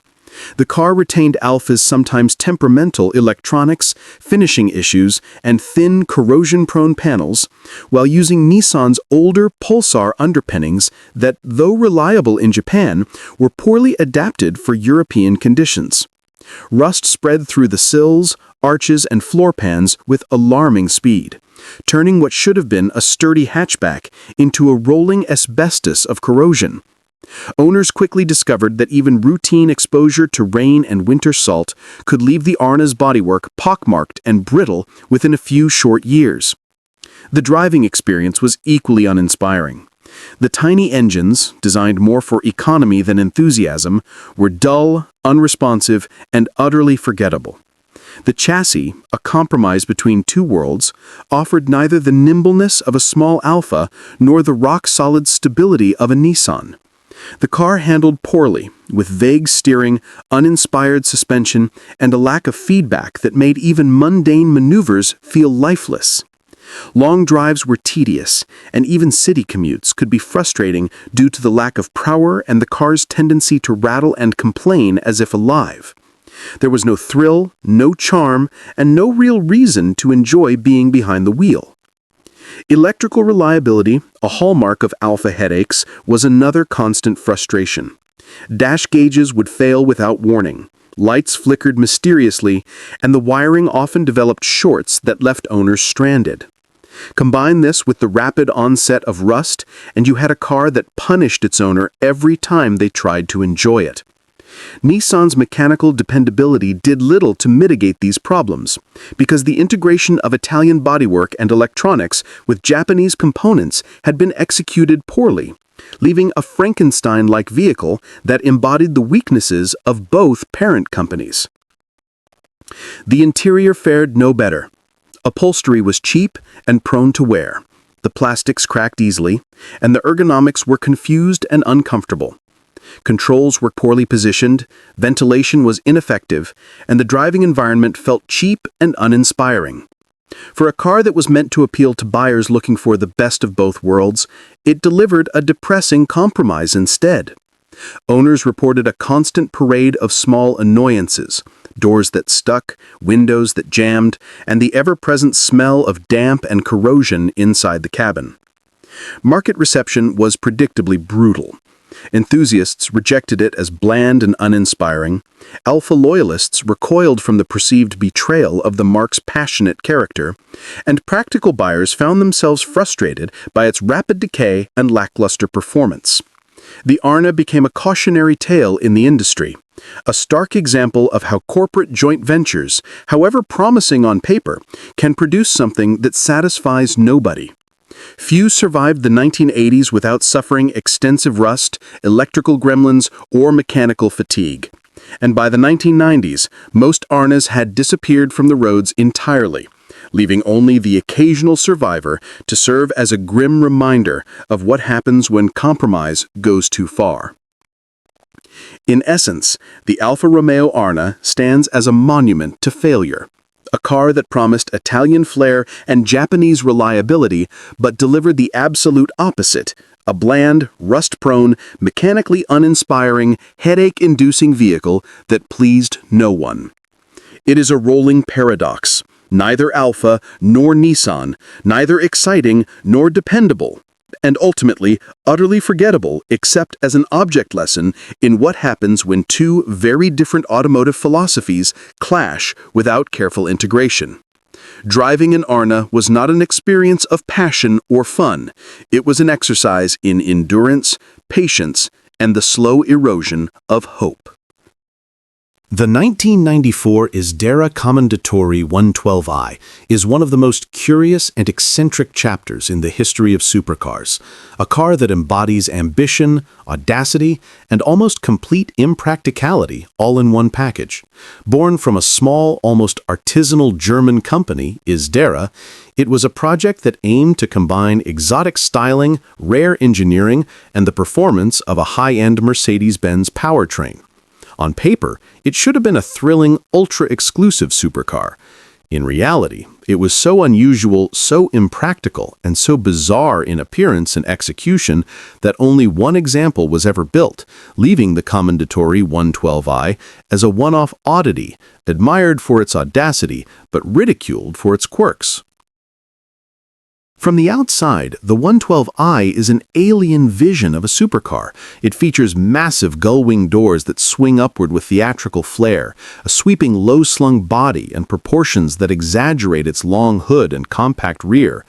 The car retained Alfa's sometimes temperamental electronics, finishing issues, and thin, corrosion-prone panels, while using Nissan's older Pulsar underpinnings that, though reliable in Japan, were poorly adapted for European conditions. Rust spread through the sills, arches, and floor pans with alarming speed, turning what should have been a sturdy hatchback into a rolling asbestos of corrosion. Owners quickly discovered that even routine exposure to rain and winter salt could leave the Arna's bodywork pockmarked and brittle within a few short years. The driving experience was equally uninspiring. The tiny engines, designed more for economy than enthusiasm, were dull, unresponsive, and utterly forgettable. The chassis, a compromise between two worlds, offered neither the nimbleness of a small Alfa nor the rock-solid stability of a Nissan. The car handled poorly, with vague steering, uninspired suspension, and a lack of feedback that made even mundane maneuvers feel lifeless. Long drives were tedious, and even city commutes could be frustrating due to the lack of power and the car's tendency to rattle and complain as if alive. There was no thrill, no charm, and no real reason to enjoy being behind the wheel. Electrical reliability, a hallmark of Alfa headaches, was another constant frustration. Dash gauges would fail without warning, lights flickered mysteriously, and the wiring often developed shorts that left owners stranded. Combine this with the rapid onset of rust, and you had a car that punished its owner every time they tried to enjoy it. Nissan's mechanical dependability did little to mitigate these problems, because the integration of Italian bodywork and electronics with Japanese components had been executed poorly, leaving a Frankenstein-like vehicle that embodied the weaknesses of both parent companies. The interior fared no better. Upholstery was cheap and prone to wear. The plastics cracked easily, and the ergonomics were confused and uncomfortable. Controls were poorly positioned, ventilation was ineffective, and the driving environment felt cheap and uninspiring. For a car that was meant to appeal to buyers looking for the best of both worlds, it delivered a depressing compromise instead. Owners reported a constant parade of small annoyances: doors that stuck, windows that jammed, and the ever-present smell of damp and corrosion inside the cabin. Market reception was predictably brutal. Enthusiasts rejected it as bland and uninspiring. Alfa loyalists recoiled from the perceived betrayal of the marque's passionate character, and practical buyers found themselves frustrated by its rapid decay and lackluster performance. The Arna became a cautionary tale in the industry, a stark example of how corporate joint ventures, however promising on paper, can produce something that satisfies nobody. Few survived the 1980s without suffering extensive rust, electrical gremlins, or mechanical fatigue. And by the 1990s, most Arnas had disappeared from the roads entirely, leaving only the occasional survivor to serve as a grim reminder of what happens when compromise goes too far. In essence, the Alfa Romeo Arna stands as a monument to failure. A car that promised Italian flair and Japanese reliability, but delivered the absolute opposite: a bland, rust-prone, mechanically uninspiring, headache-inducing vehicle that pleased no one. It is a rolling paradox: neither Alfa nor Nissan, neither exciting nor dependable, and ultimately utterly forgettable except as an object lesson in what happens when two very different automotive philosophies clash without careful integration. Driving an Arna was not an experience of passion or fun. It was an exercise in endurance, patience, and the slow erosion of hope. The 1994 Isdera Commendatore 112i is one of the most curious and eccentric chapters in the history of supercars, a car that embodies ambition, audacity, and almost complete impracticality all in one package. Born from a small, almost artisanal German company, Isdera, it was a project that aimed to combine exotic styling, rare engineering, and the performance of a high-end Mercedes-Benz powertrain. On paper, it should have been a thrilling, ultra-exclusive supercar. In reality, it was so unusual, so impractical, and so bizarre in appearance and execution that only one example was ever built, leaving the Commendatore 112i as a one-off oddity, admired for its audacity, but ridiculed for its quirks. From the outside, the 112i is an alien vision of a supercar. It features massive gull-wing doors that swing upward with theatrical flair, a sweeping low-slung body, and proportions that exaggerate its long hood and compact rear.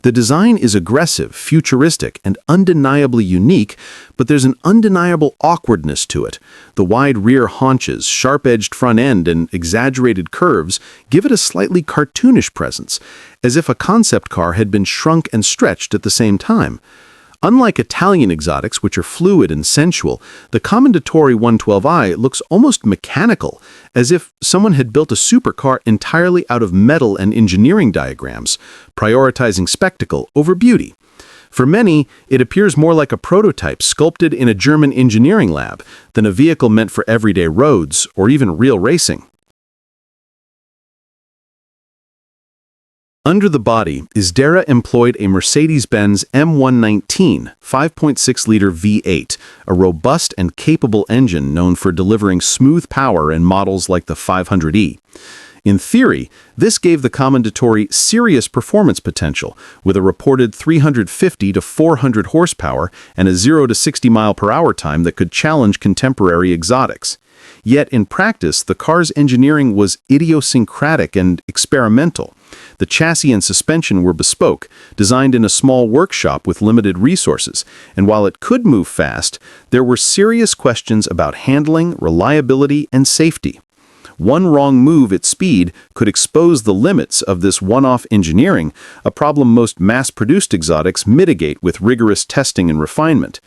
The design is aggressive, futuristic, and undeniably unique, but there's an undeniable awkwardness to it. The wide rear haunches, sharp-edged front end, and exaggerated curves give it a slightly cartoonish presence, as if a concept car had been shrunk and stretched at the same time. Unlike Italian exotics, which are fluid and sensual, the Commendatore 112i looks almost mechanical, as if someone had built a supercar entirely out of metal and engineering diagrams, prioritizing spectacle over beauty. For many, it appears more like a prototype sculpted in a German engineering lab than a vehicle meant for everyday roads or even real racing. Under the body, Isdera employed a Mercedes-Benz M119 5.6-liter V8, a robust and capable engine known for delivering smooth power in models like the 500e. In theory, this gave the Commendatore serious performance potential, with a reported 350 to 400 horsepower and a 0 to 60 mile/hour time that could challenge contemporary exotics. Yet in practice, the car's engineering was idiosyncratic and experimental. The chassis and suspension were bespoke, designed in a small workshop with limited resources, and while it could move fast, there were serious questions about handling, reliability, and safety. One wrong move at speed could expose the limits of this one-off engineering, a problem most mass-produced exotics mitigate with rigorous testing and refinement.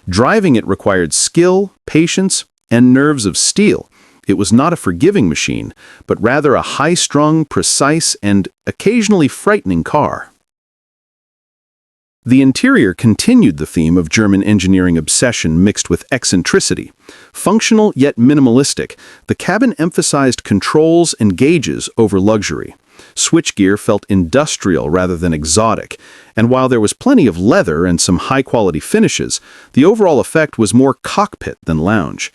Driving it required skill, patience, and nerves of steel. It was not a forgiving machine, but rather a high-strung, precise, and occasionally frightening car. The interior continued the theme of German engineering obsession mixed with eccentricity. Functional yet minimalistic, the cabin emphasized controls and gauges over luxury. Switchgear felt industrial rather than exotic, and while there was plenty of leather and some high-quality finishes, the overall effect was more cockpit than lounge.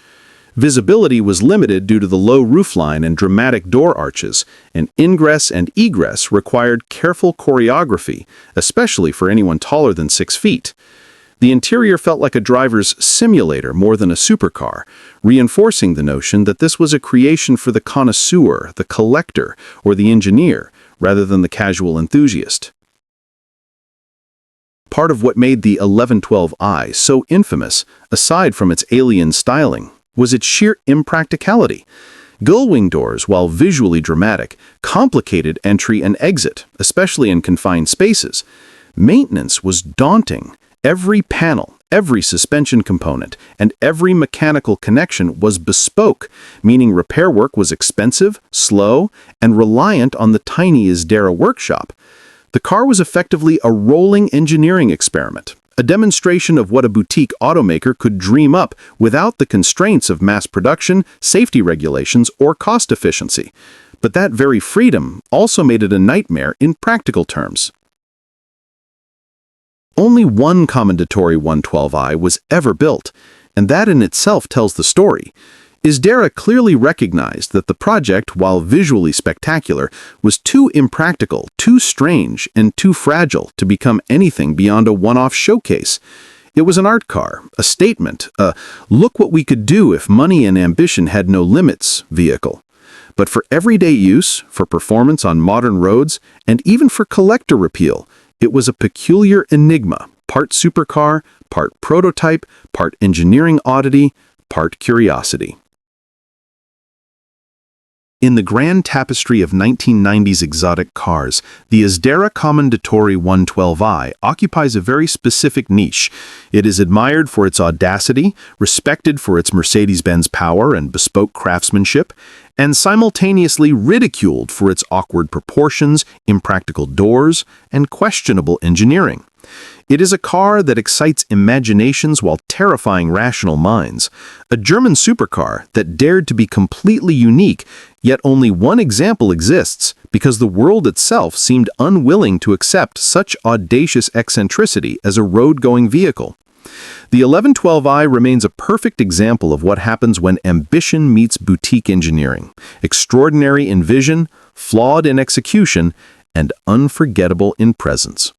Visibility was limited due to the low roofline and dramatic door arches, and ingress and egress required careful choreography, especially for anyone taller than 6 feet. The interior felt like a driver's simulator more than a supercar, reinforcing the notion that this was a creation for the connoisseur, the collector, or the engineer, rather than the casual enthusiast. Part of what made the 1112i so infamous, aside from its alien styling, was its sheer impracticality. Gull-wing doors, while visually dramatic, complicated entry and exit, especially in confined spaces. Maintenance was daunting. Every panel, every suspension component, and every mechanical connection was bespoke, meaning repair work was expensive, slow, and reliant on the tiny Isdera workshop. The car was effectively a rolling engineering experiment, a demonstration of what a boutique automaker could dream up without the constraints of mass production, safety regulations, or cost efficiency. But that very freedom also made it a nightmare in practical terms. Only one Commendatore 112i was ever built, and that in itself tells the story. Isdera clearly recognized that the project, while visually spectacular, was too impractical, too strange, and too fragile to become anything beyond a one-off showcase. It was an art car, a statement, a "look what we could do if money and ambition had no limits" vehicle. But for everyday use, for performance on modern roads, and even for collector appeal, it was a peculiar enigma, part supercar, part prototype, part engineering oddity, part curiosity. In the grand tapestry of 1990s exotic cars, the Isdera Commendatore 112i occupies a very specific niche. It is admired for its audacity, respected for its Mercedes-Benz power and bespoke craftsmanship, and simultaneously ridiculed for its awkward proportions, impractical doors, and questionable engineering. It is a car that excites imaginations while terrifying rational minds. A German supercar that dared to be completely unique, yet only one example exists because the world itself seemed unwilling to accept such audacious eccentricity as a road-going vehicle. The 1112i remains a perfect example of what happens when ambition meets boutique engineering, extraordinary in vision, flawed in execution, and unforgettable in presence.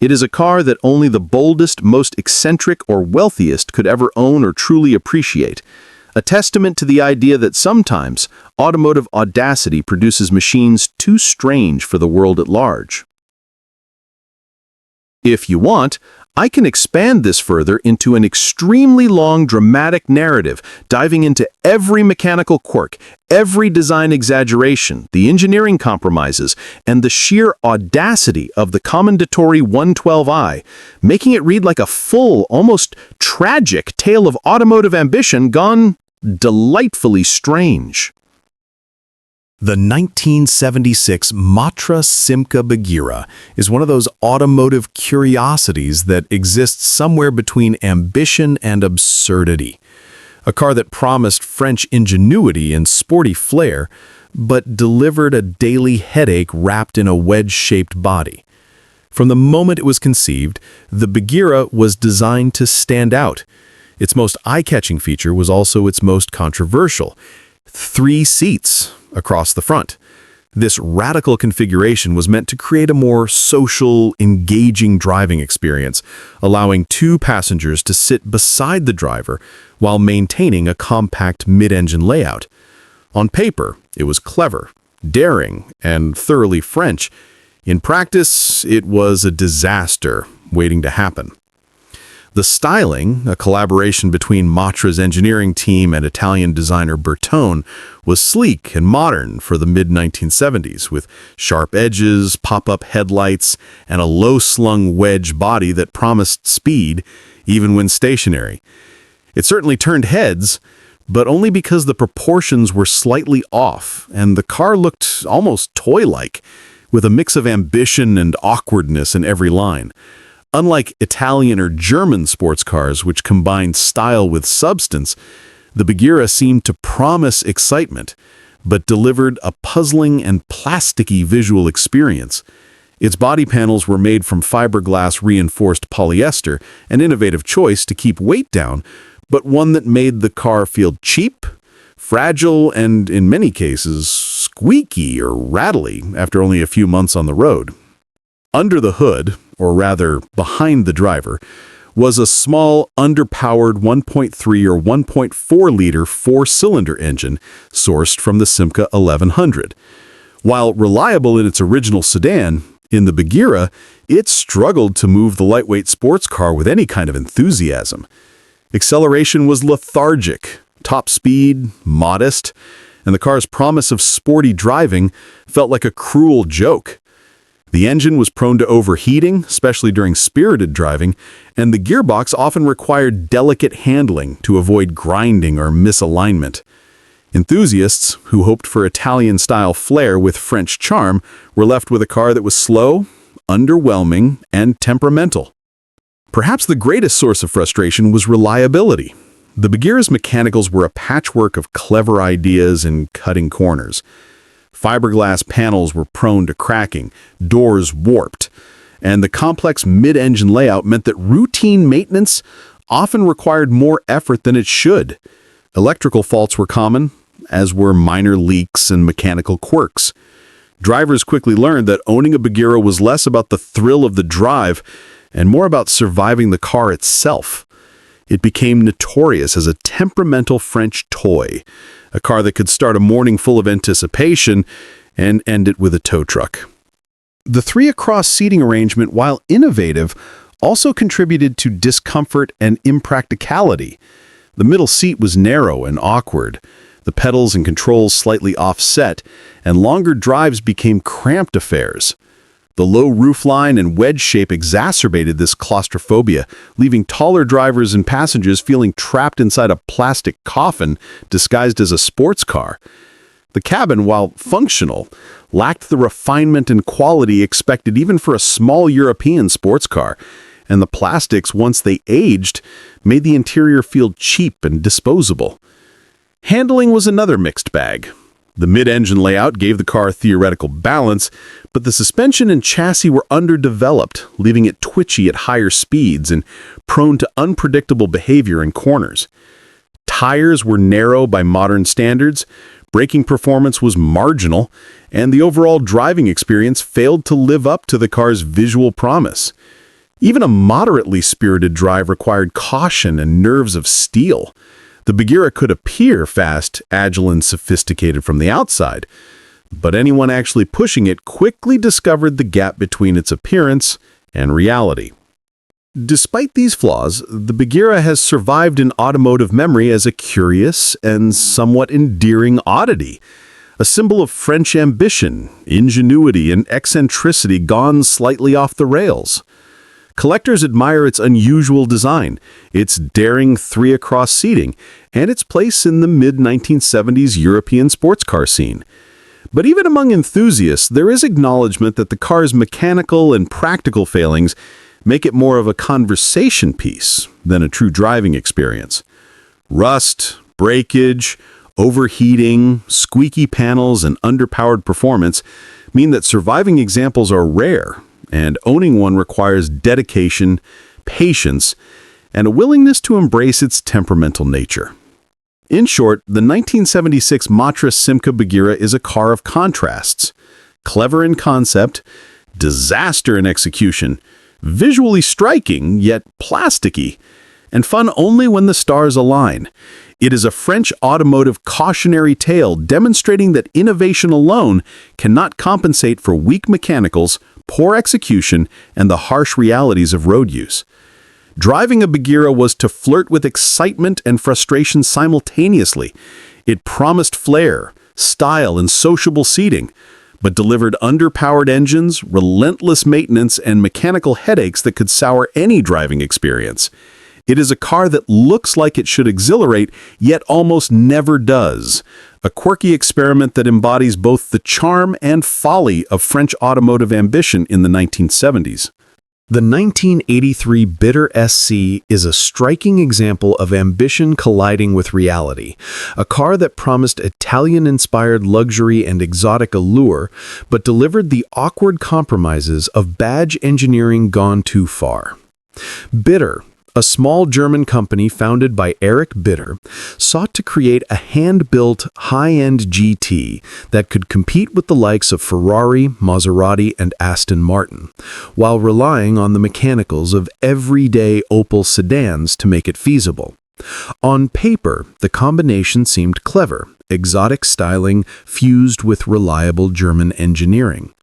It is a car that only the boldest, most eccentric, or wealthiest could ever own or truly appreciate. A testament to the idea that sometimes automotive audacity produces machines too strange for the world at large. If you want, I can expand this further into an extremely long, dramatic narrative, diving into every mechanical quirk, every design exaggeration, the engineering compromises, and the sheer audacity of the Commendatore 112i, making it read like a full, almost tragic tale of automotive ambition gone delightfully strange. The 1976 Matra Simca Bagheera is one of those automotive curiosities that exists somewhere between ambition and absurdity. A car that promised French ingenuity and sporty flair, but delivered a daily headache wrapped in a wedge-shaped body. From the moment it was conceived, the Bagheera was designed to stand out. Its most eye-catching feature was also its most controversial: 3 seats across the front. This radical configuration was meant to create a more social, engaging driving experience, allowing 2 passengers to sit beside the driver while maintaining a compact mid-engine layout. On paper, it was clever, daring, and thoroughly French. In practice, it was a disaster waiting to happen. The styling, a collaboration between Matra's engineering team and Italian designer Bertone, was sleek and modern for the mid-1970s, with sharp edges, pop-up headlights, and a low-slung wedge body that promised speed, even when stationary. It certainly turned heads, but only because the proportions were slightly off, and the car looked almost toy-like, with a mix of ambition and awkwardness in every line. Unlike Italian or German sports cars, which combined style with substance, the Bagheera seemed to promise excitement, but delivered a puzzling and plasticky visual experience. Its body panels were made from fiberglass-reinforced polyester, an innovative choice to keep weight down, but one that made the car feel cheap, fragile, and, in many cases, squeaky or rattly after only a few months on the road. Under the hood, or rather behind the driver, was a small, underpowered 1.3 or 1.4-liter 4-cylinder engine sourced from the Simca 1100. While reliable in its original sedan, in the Bagheera, it struggled to move the lightweight sports car with any kind of enthusiasm. Acceleration was lethargic, top speed modest, and the car's promise of sporty driving felt like a cruel joke. The engine was prone to overheating, especially during spirited driving, and the gearbox often required delicate handling to avoid grinding or misalignment. Enthusiasts, who hoped for Italian-style flair with French charm, were left with a car that was slow, underwhelming, and temperamental. Perhaps the greatest source of frustration was reliability. The Bagheera's mechanicals were a patchwork of clever ideas and cutting corners. Fiberglass panels were prone to cracking, doors warped, and the complex mid-engine layout meant that routine maintenance often required more effort than it should. Electrical faults were common, as were minor leaks and mechanical quirks. Drivers quickly learned that owning a Bagheera was less about the thrill of the drive and more about surviving the car itself. It became notorious as a temperamental French toy, a car that could start a morning full of anticipation and end it with a tow truck. The 3-across seating arrangement, while innovative, also contributed to discomfort and impracticality. The middle seat was narrow and awkward, the pedals and controls slightly offset, and longer drives became cramped affairs. The low roofline and wedge shape exacerbated this claustrophobia, leaving taller drivers and passengers feeling trapped inside a plastic coffin disguised as a sports car. The cabin, while functional, lacked the refinement and quality expected even for a small European sports car, and the plastics, once they aged, made the interior feel cheap and disposable. Handling was another mixed bag. The mid-engine layout gave the car theoretical balance, but the suspension and chassis were underdeveloped, leaving it twitchy at higher speeds and prone to unpredictable behavior in corners. Tires were narrow by modern standards, braking performance was marginal, and the overall driving experience failed to live up to the car's visual promise. Even a moderately spirited drive required caution and nerves of steel. The Bagheera could appear fast, agile, and sophisticated from the outside, but anyone actually pushing it quickly discovered the gap between its appearance and reality. Despite these flaws, the Bagheera has survived in automotive memory as a curious and somewhat endearing oddity, a symbol of French ambition, ingenuity, and eccentricity gone slightly off the rails. Collectors admire its unusual design, its daring three-across seating, and its place in the mid-1970s European sports car scene. But even among enthusiasts, there is acknowledgement that the car's mechanical and practical failings make it more of a conversation piece than a true driving experience. Rust, breakage, overheating, squeaky panels, and underpowered performance mean that surviving examples are rare, and owning one requires dedication, patience, and a willingness to embrace its temperamental nature. In short, the 1976 Matra Simca Bagheera is a car of contrasts. Clever in concept, disaster in execution, visually striking, yet plasticky, and fun only when the stars align. It is a French automotive cautionary tale demonstrating that innovation alone cannot compensate for weak mechanicals, poor execution, and the harsh realities of road use. Driving a Bagheera was to flirt with excitement and frustration simultaneously. It promised flair, style, and sociable seating, but delivered underpowered engines, relentless maintenance, and mechanical headaches that could sour any driving experience. It is a car that looks like it should exhilarate, yet almost never does. A quirky experiment that embodies both the charm and folly of French automotive ambition in the 1970s. The 1983 Bitter SC is a striking example of ambition colliding with reality. A car that promised Italian-inspired luxury and exotic allure, but delivered the awkward compromises of badge engineering gone too far. Bitter, a small German company founded by Erich Bitter, sought to create a hand-built, high-end GT that could compete with the likes of Ferrari, Maserati, and Aston Martin, while relying on the mechanicals of everyday Opel sedans to make it feasible. On paper, the combination seemed clever, exotic styling fused with reliable German engineering.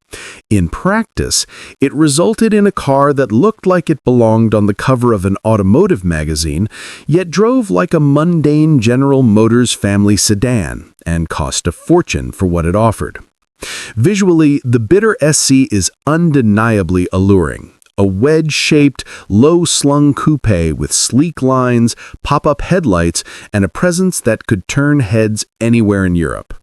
In practice, it resulted in a car that looked like it belonged on the cover of an automotive magazine, yet drove like a mundane General Motors family sedan and cost a fortune for what it offered. Visually, the Bitter SC is undeniably alluring. A wedge-shaped, low-slung coupe with sleek lines, pop-up headlights, and a presence that could turn heads anywhere in Europe.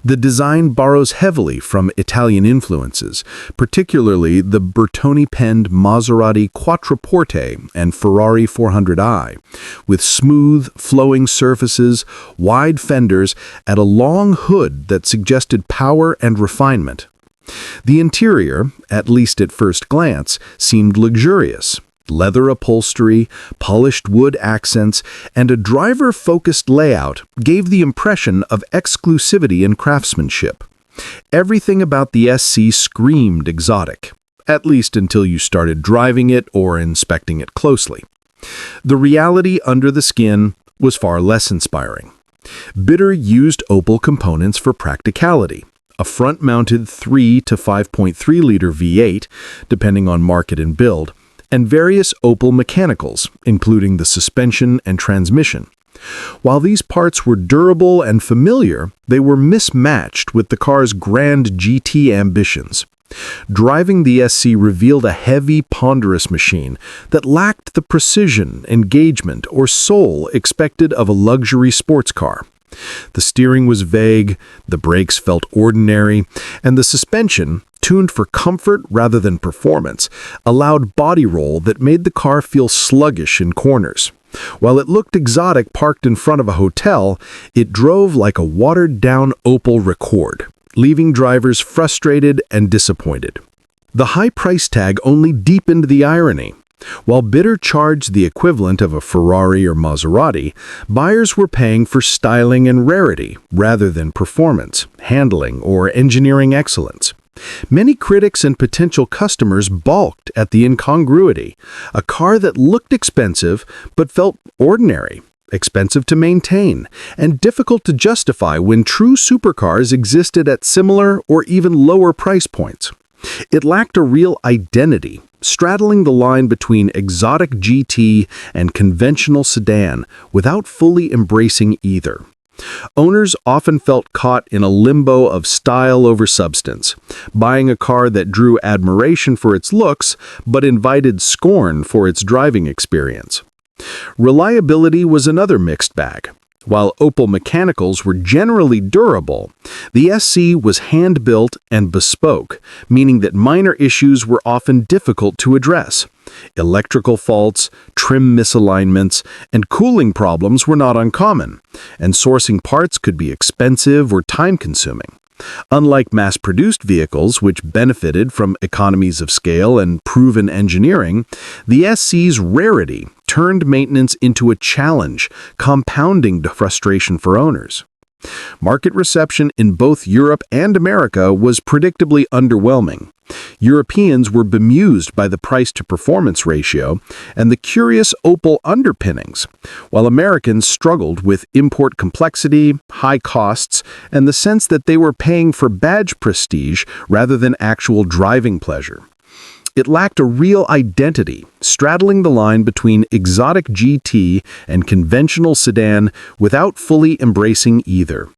The design borrows heavily from Italian influences, particularly the Bertoni-penned Maserati Quattroporte and Ferrari 400i, with smooth, flowing surfaces, wide fenders, and a long hood that suggested power and refinement. The interior, at least at first glance, seemed luxurious. Leather upholstery, polished wood accents, and a driver-focused layout gave the impression of exclusivity and craftsmanship. Everything about the SC screamed exotic, at least until you started driving it or inspecting it closely. The reality under the skin was far less inspiring. Bitter used Opel components for practicality. A front-mounted 3 to 5.3-liter V8, depending on market and build, and various Opel mechanicals, including the suspension and transmission. While these parts were durable and familiar, they were mismatched with the car's grand GT ambitions. Driving the SC revealed a heavy, ponderous machine that lacked the precision, engagement, or soul expected of a luxury sports car. The steering was vague, the brakes felt ordinary, and the suspension, tuned for comfort rather than performance, allowed body roll that made the car feel sluggish in corners. While it looked exotic parked in front of a hotel, it drove like a watered-down Opel Rekord, leaving drivers frustrated and disappointed. The high price tag only deepened the irony. While bidder charged the equivalent of a Ferrari or Maserati, buyers were paying for styling and rarity rather than performance, handling, or engineering excellence. Many critics and potential customers balked at the incongruity. A car that looked expensive but felt ordinary, expensive to maintain, and difficult to justify when true supercars existed at similar or even lower price points. It lacked a real identity, straddling the line between exotic GT and conventional sedan without fully embracing either. Owners often felt caught in a limbo of style over substance, buying a car that drew admiration for its looks but invited scorn for its driving experience. Reliability was another mixed bag. While Opel mechanicals were generally durable, the SC was hand-built and bespoke, meaning that minor issues were often difficult to address. Electrical faults, trim misalignments, and cooling problems were not uncommon, and sourcing parts could be expensive or time-consuming. Unlike mass-produced vehicles, which benefited from economies of scale and proven engineering, the SC's rarity turned maintenance into a challenge, compounding the frustration for owners. Market reception in both Europe and America was predictably underwhelming. Europeans were bemused by the price-to-performance ratio and the curious Opel underpinnings, while Americans struggled with import complexity, high costs, and the sense that they were paying for badge prestige rather than actual driving pleasure. It lacked a real identity, straddling the line between exotic GT and conventional sedan without fully embracing either.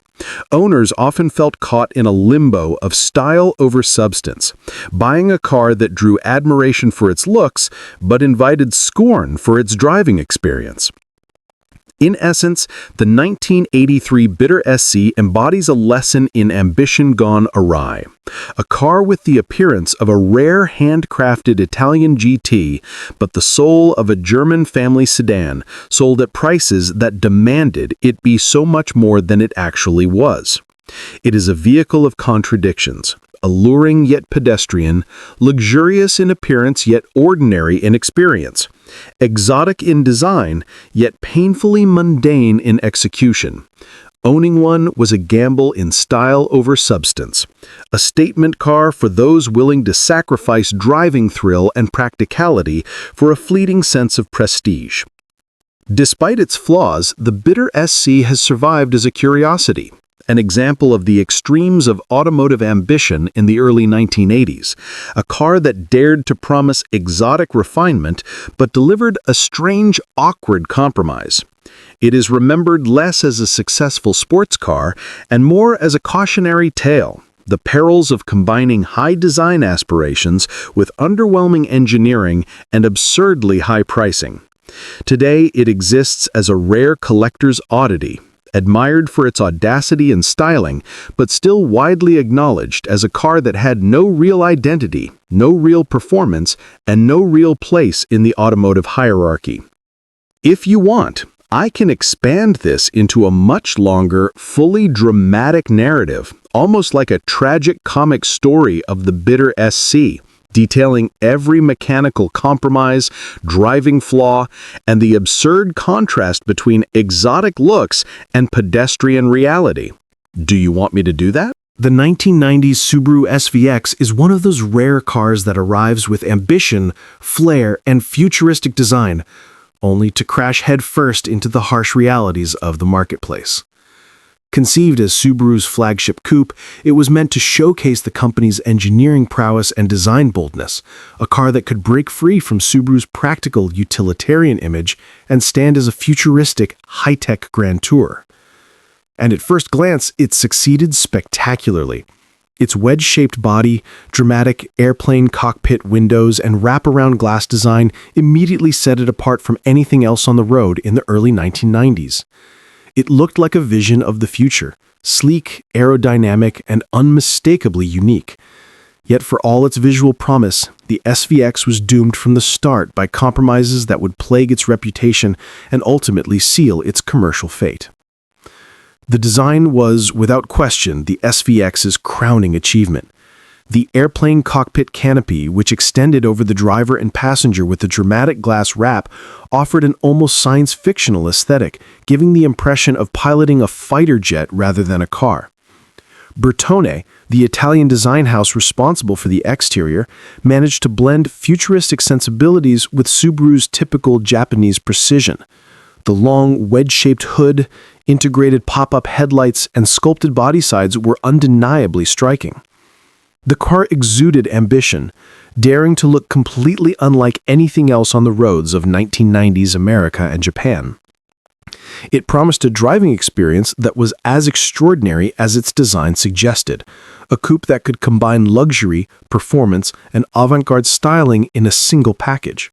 Owners often felt caught in a limbo of style over substance, buying a car that drew admiration for its looks but invited scorn for its driving experience. In essence, the 1983 Bitter SC embodies a lesson in ambition gone awry. A car with the appearance of a rare handcrafted Italian GT, but the soul of a German family sedan, sold at prices that demanded it be so much more than it actually was. It is a vehicle of contradictions, alluring yet pedestrian, luxurious in appearance yet ordinary in experience, exotic in design yet painfully mundane in execution. Owning one was a gamble in style over substance, a statement car for those willing to sacrifice driving thrill and practicality for a fleeting sense of prestige. Despite its flaws, the Bitter SC has survived as a curiosity, an example of the extremes of automotive ambition in the early 1980s, a car that dared to promise exotic refinement but delivered a strange, awkward compromise. It is remembered less as a successful sports car and more as a cautionary tale, the perils of combining high design aspirations with underwhelming engineering and absurdly high pricing. Today, it exists as a rare collector's oddity, admired for its audacity and styling, but still widely acknowledged as a car that had no real identity, no real performance, and no real place in the automotive hierarchy. If you want, I can expand this into a much longer, fully dramatic narrative, almost like a tragic comic story of the Bitter SC, detailing every mechanical compromise, driving flaw, and the absurd contrast between exotic looks and pedestrian reality. Do you want me to do that? The 1990s Subaru SVX is one of those rare cars that arrives with ambition, flair, and futuristic design, only to crash headfirst into the harsh realities of the marketplace. Conceived as Subaru's flagship coupe, it was meant to showcase the company's engineering prowess and design boldness, a car that could break free from Subaru's practical utilitarian image and stand as a futuristic, high-tech grand tour. And at first glance, it succeeded spectacularly. Its wedge-shaped body, dramatic airplane cockpit windows, and wraparound glass design immediately set it apart from anything else on the road in the early 1990s. It looked like a vision of the future, sleek, aerodynamic, and unmistakably unique. Yet for all its visual promise, the SVX was doomed from the start by compromises that would plague its reputation and ultimately seal its commercial fate. The design was, without question, the SVX's crowning achievement. The airplane cockpit canopy, which extended over the driver and passenger with a dramatic glass wrap, offered an almost science-fictional aesthetic, giving the impression of piloting a fighter jet rather than a car. Bertone, the Italian design house responsible for the exterior, managed to blend futuristic sensibilities with Subaru's typical Japanese precision. The long, wedge-shaped hood, integrated pop-up headlights, and sculpted body sides were undeniably striking. The car exuded ambition, daring to look completely unlike anything else on the roads of 1990s America and Japan. It promised a driving experience that was as extraordinary as its design suggested, a coupe that could combine luxury, performance, and avant-garde styling in a single package.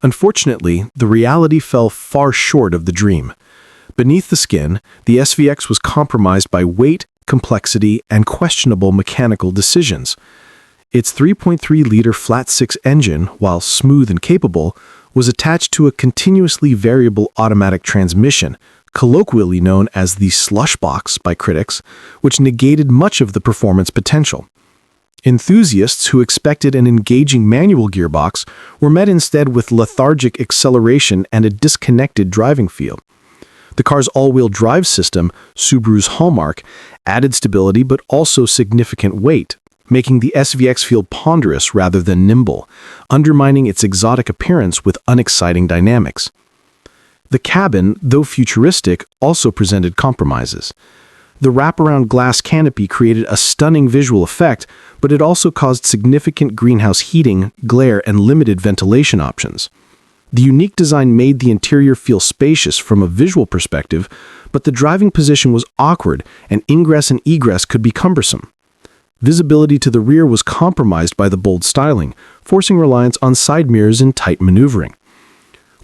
Unfortunately, the reality fell far short of the dream. Beneath the skin, the SVX was compromised by weight, complexity, and questionable mechanical decisions. Its 3.3-liter flat-six engine, while smooth and capable, was attached to a continuously variable automatic transmission, colloquially known as the slush box by critics, which negated much of the performance potential. Enthusiasts who expected an engaging manual gearbox were met instead with lethargic acceleration and a disconnected driving feel. The car's all-wheel drive system, Subaru's hallmark, added stability but also significant weight, making the SVX feel ponderous rather than nimble, undermining its exotic appearance with unexciting dynamics. The cabin, though futuristic, also presented compromises. The wraparound glass canopy created a stunning visual effect, but it also caused significant greenhouse heating, glare, and limited ventilation options. The unique design made the interior feel spacious from a visual perspective, but the driving position was awkward and ingress and egress could be cumbersome. Visibility to the rear was compromised by the bold styling, forcing reliance on side mirrors and tight maneuvering.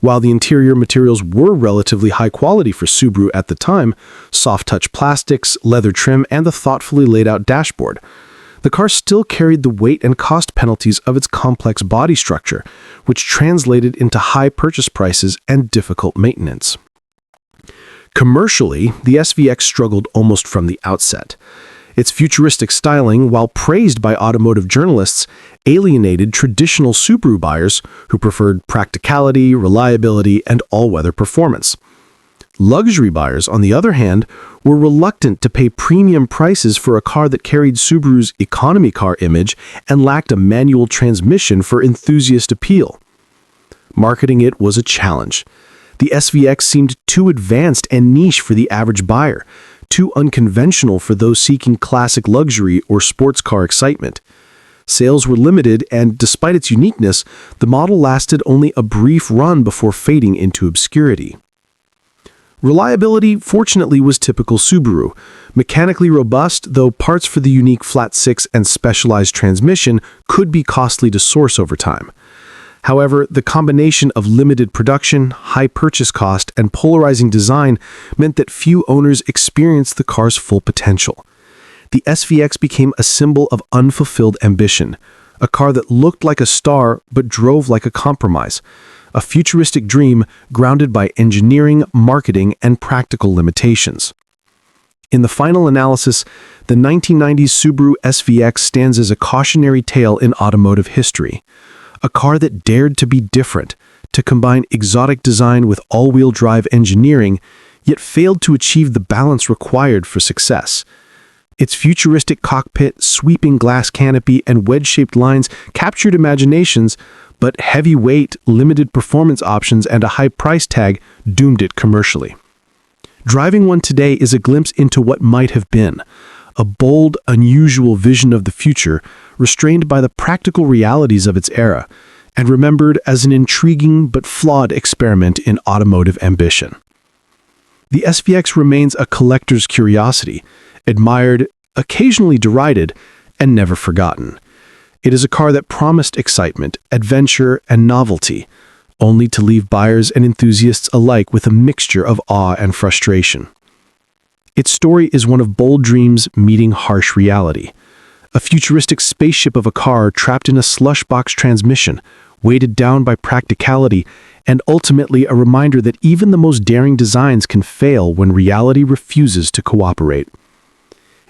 While the interior materials were relatively high quality for Subaru at the time, soft-touch plastics, leather trim, and the thoughtfully laid-out dashboard, the car still carried the weight and cost penalties of its complex body structure, which translated into high purchase prices and difficult maintenance. Commercially, the SVX struggled almost from the outset. Its futuristic styling, while praised by automotive journalists, alienated traditional Subaru buyers who preferred practicality, reliability, and all-weather performance. Luxury buyers, on the other hand, were reluctant to pay premium prices for a car that carried Subaru's economy car image and lacked a manual transmission for enthusiast appeal. Marketing it was a challenge. The SVX seemed too advanced and niche for the average buyer, too unconventional for those seeking classic luxury or sports car excitement. Sales were limited, and despite its uniqueness, the model lasted only a brief run before fading into obscurity. Reliability, fortunately, was typical Subaru. Mechanically robust, though parts for the unique flat-six and specialized transmission could be costly to source over time. However, the combination of limited production, high purchase cost, and polarizing design meant that few owners experienced the car's full potential. The SVX became a symbol of unfulfilled ambition, a car that looked like a star but drove like a compromise, a futuristic dream grounded by engineering, marketing, and practical limitations. In the final analysis, the 1990s Subaru SVX stands as a cautionary tale in automotive history. A car that dared to be different, to combine exotic design with all-wheel drive engineering, yet failed to achieve the balance required for success. Its futuristic cockpit, sweeping glass canopy, and wedge-shaped lines captured imaginations, but heavy weight, limited performance options, and a high price tag doomed it commercially. Driving one today is a glimpse into what might have been, a bold, unusual vision of the future, restrained by the practical realities of its era, and remembered as an intriguing but flawed experiment in automotive ambition. The SVX remains a collector's curiosity, admired, occasionally derided, and never forgotten. It is a car that promised excitement, adventure, and novelty, only to leave buyers and enthusiasts alike with a mixture of awe and frustration. Its story is one of bold dreams meeting harsh reality, a futuristic spaceship of a car trapped in a slushbox transmission, weighted down by practicality, and ultimately a reminder that even the most daring designs can fail when reality refuses to cooperate.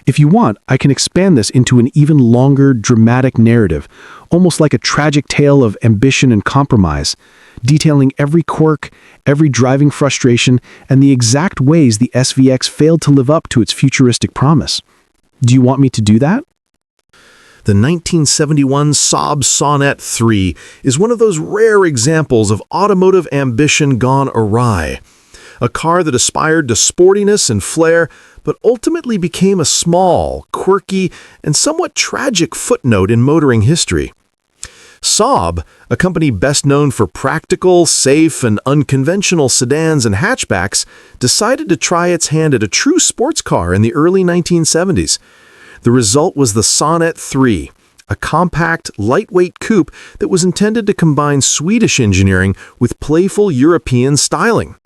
If you want, I can expand this into an even longer, dramatic narrative, almost like a tragic tale of ambition and compromise, detailing every quirk, every driving frustration, and the exact ways the SVX failed to live up to its futuristic promise. Do you want me to do that? The 1971 Saab Sonett III is one of those rare examples of automotive ambition gone awry. A car that aspired to sportiness and flair, but ultimately became a small, quirky, and somewhat tragic footnote in motoring history. Saab, a company best known for practical, safe, and unconventional sedans and hatchbacks, decided to try its hand at a true sports car in the early 1970s. The result was the Sonett III, a compact, lightweight coupe that was intended to combine Swedish engineering with playful European styling.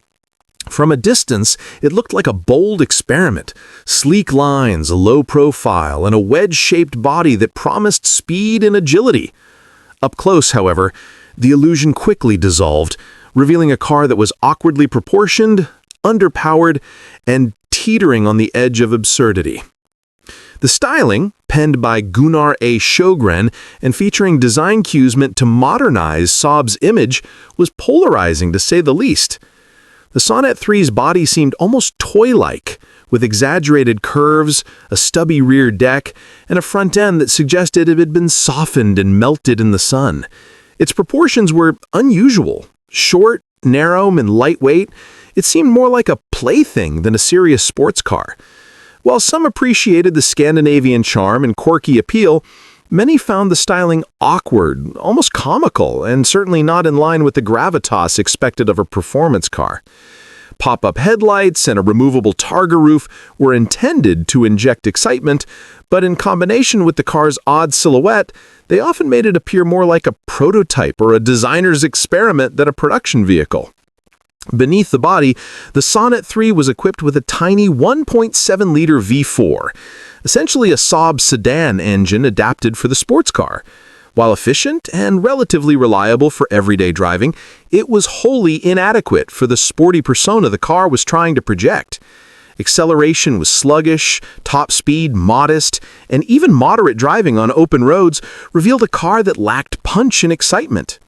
From a distance, it looked like a bold experiment. Sleek lines, a low profile, and a wedge-shaped body that promised speed and agility. Up close, however, the illusion quickly dissolved, revealing a car that was awkwardly proportioned, underpowered, and teetering on the edge of absurdity. The styling, penned by Gunnar A. Sjögren and featuring design cues meant to modernize Saab's image, was polarizing to say the least. The Sonett III's body seemed almost toy-like, with exaggerated curves, a stubby rear deck, and a front end that suggested it had been softened and melted in the sun. Its proportions were unusual. Short, narrow, and lightweight, it seemed more like a plaything than a serious sports car. While some appreciated the Scandinavian charm and quirky appeal, many found the styling awkward, almost comical, and certainly not in line with the gravitas expected of a performance car. Pop-up headlights and a removable targa roof were intended to inject excitement, but in combination with the car's odd silhouette, they often made it appear more like a prototype or a designer's experiment than a production vehicle. Beneath the body, the Sonett III was equipped with a tiny 1.7-liter V4, essentially a Saab sedan engine adapted for the sports car. While efficient and relatively reliable for everyday driving, it was wholly inadequate for the sporty persona the car was trying to project. Acceleration was sluggish, top speed modest, and even moderate driving on open roads revealed a car that lacked punch and excitement.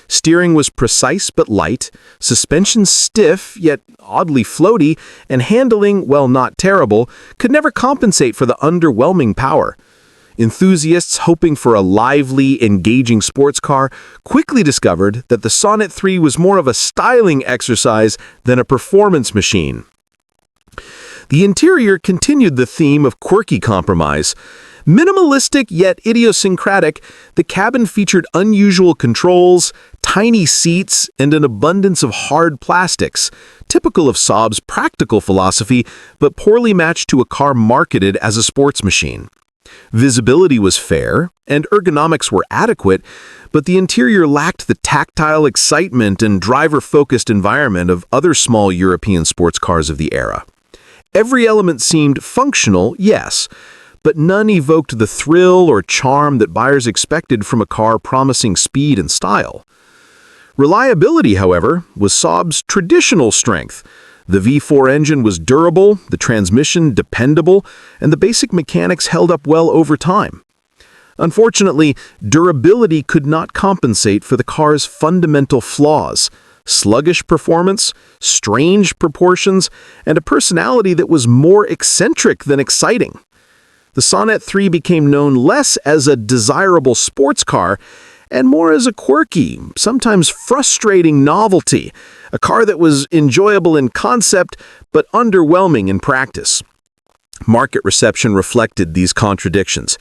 Steering was precise but light, suspension stiff yet oddly floaty, and handling, while not terrible, could never compensate for the underwhelming power. Enthusiasts hoping for a lively, engaging sports car quickly discovered that the Sonett III was more of a styling exercise than a performance machine. The interior continued the theme of quirky compromise. Minimalistic yet idiosyncratic, the cabin featured unusual controls, tiny seats, and an abundance of hard plastics, typical of Saab's practical philosophy, but poorly matched to a car marketed as a sports machine. Visibility was fair, and ergonomics were adequate, but the interior lacked the tactile excitement and driver-focused environment of other small European sports cars of the era. Every element seemed functional, yes, but none evoked the thrill or charm that buyers expected from a car promising speed and style. Reliability, however, was Saab's traditional strength. The V4 engine was durable, the transmission dependable, and the basic mechanics held up well over time. Unfortunately, durability could not compensate for the car's fundamental flaws: sluggish performance, strange proportions, and a personality that was more eccentric than exciting. The Sonett III became known less as a desirable sports car and more as a quirky, sometimes frustrating novelty, a car that was enjoyable in concept but underwhelming in practice. Market reception reflected these contradictions.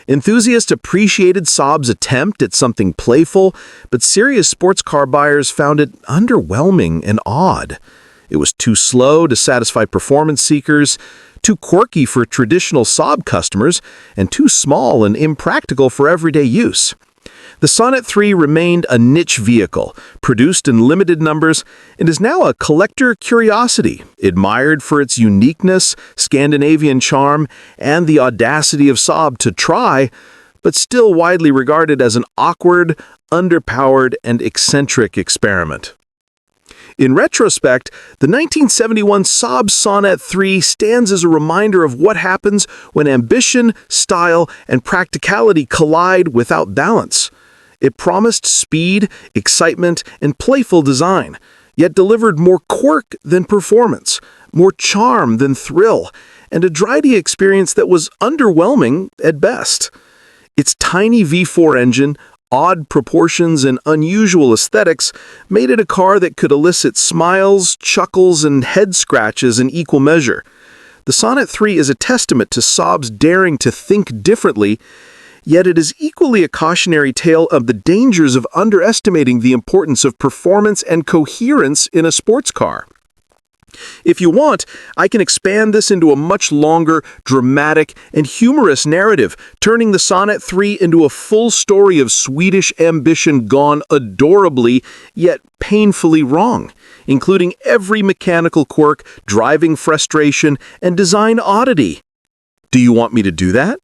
Enthusiasts appreciated Saab's attempt at something playful, but serious sports car buyers found it underwhelming and odd. It was too slow to satisfy performance seekers, too quirky for traditional Saab customers, and too small and impractical for everyday use. The Sonett III remained a niche vehicle, produced in limited numbers, and is now a collector curiosity, admired for its uniqueness, Scandinavian charm, and the audacity of Saab to try, but still widely regarded as an awkward, underpowered, and eccentric experiment. In retrospect, the 1971 Saab Sonett III stands as a reminder of what happens when ambition, style, and practicality collide without balance. It promised speed, excitement, and playful design, yet delivered more quirk than performance, more charm than thrill, and a driving experience that was underwhelming at best. Its tiny V4 engine, odd proportions, and unusual aesthetics made it a car that could elicit smiles, chuckles, and head scratches in equal measure. The Sonett III is a testament to Saab's daring to think differently, yet it is equally a cautionary tale of the dangers of underestimating the importance of performance and coherence in a sports car. If you want, I can expand this into a much longer, dramatic, and humorous narrative, turning the Sonett III into a full story of Swedish ambition gone adorably, yet painfully wrong, including every mechanical quirk, driving frustration, and design oddity. Do you want me to do that?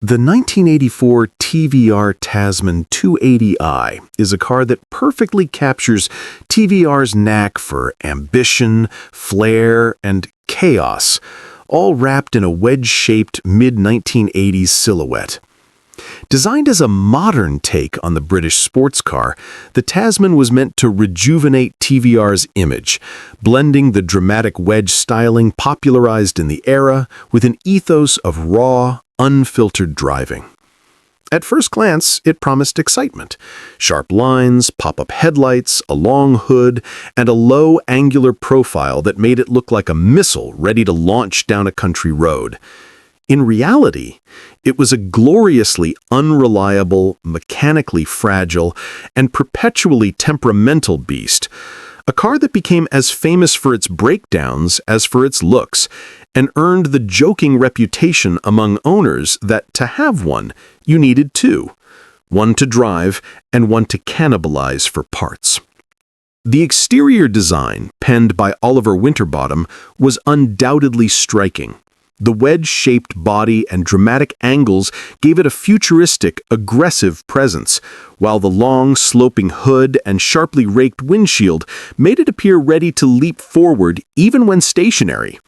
The 1984 TVR Tasmin 280i is a car that perfectly captures TVR's knack for ambition, flair, and chaos, all wrapped in a wedge-shaped mid-1980s silhouette. Designed as a modern take on the British sports car, the Tasmin was meant to rejuvenate TVR's image, blending the dramatic wedge styling popularized in the era with an ethos of raw, unfiltered driving. At first glance, it promised excitement. Sharp lines, pop-up headlights, a long hood, and a low angular profile that made it look like a missile ready to launch down a country road. In reality, it was a gloriously unreliable, mechanically fragile, and perpetually temperamental beast, a car that became as famous for its breakdowns as for its looks, and earned the joking reputation among owners that to have one, you needed two, one to drive and one to cannibalize for parts. The exterior design, penned by Oliver Winterbottom, was undoubtedly striking. The wedge-shaped body and dramatic angles gave it a futuristic, aggressive presence, while the long, sloping hood and sharply raked windshield made it appear ready to leap forward even when stationary.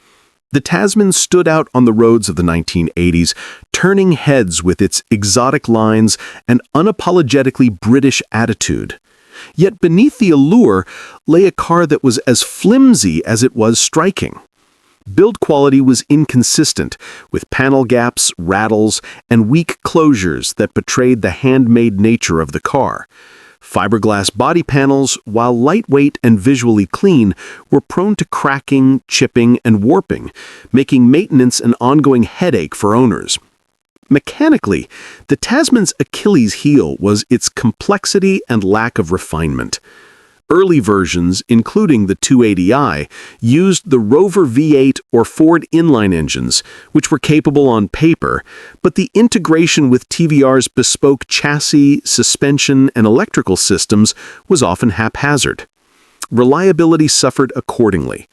The Tasmin stood out on the roads of the 1980s, turning heads with its exotic lines and unapologetically British attitude. Yet beneath the allure lay a car that was as flimsy as it was striking. Build quality was inconsistent, with panel gaps, rattles, and weak closures that betrayed the handmade nature of the car. Fiberglass body panels, while lightweight and visually clean, were prone to cracking, chipping, and warping, making maintenance an ongoing headache for owners. Mechanically, the Tasmin's Achilles heel was its complexity and lack of refinement. Early versions, including the 280i, used the Rover V8 or Ford inline engines, which were capable on paper, but the integration with TVR's bespoke chassis, suspension, and electrical systems was often haphazard. Reliability suffered accordingly.